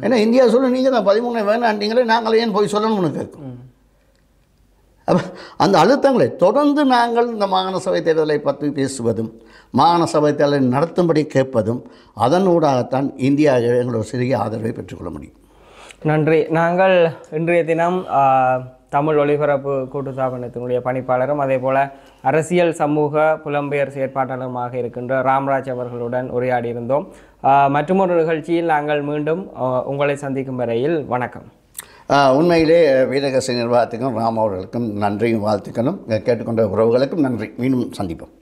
ஏன்னா இந்தியா சொல்ல நீங்கள் தான் 13 வேணாண்டீங்களே, நாங்கள் ஏன் போய் சொல்லணும்னு கேட்கும். அப்போ அந்த அழுத்தங்களை தொடர்ந்து நாங்கள் இந்த மாகாண சபை தேர்தலை பற்றி பேசுவதும் மாகாண சபை தேர்தலை நடத்தும்படி கேட்பதும் அதனூடாகத்தான் இந்தியா எங்களோட சிறிய ஆதரவை பெற்றுக்கொள்ள முடியும். நன்றி. நாங்கள் இன்றைய தினம் தமிழ் ஒலிபரப்பு கூட்டுத்தாபனத்தினுடைய பணிப்பாளரும் அதே போல் அரசியல் சமூக புலம்பெயர் செயற்பாட்டாளருமாக இருக்கின்ற ராம்ராஜ் அவர்களுடன் உரையாடியிருந்தோம். மற்றொரு நிகழ்ச்சியில் நாங்கள் மீண்டும் உங்களை சந்திக்கும் வரையில் வணக்கம். உண்மையிலே வீரகசி நிர்வாகத்துக்கும் ராம் அவர்களுக்கும் நன்றியும் வாழ்த்துக்களும், கேட்டுக்கொண்ட உறவுகளுக்கும் நன்றி. மீண்டும் சந்திப்போம்.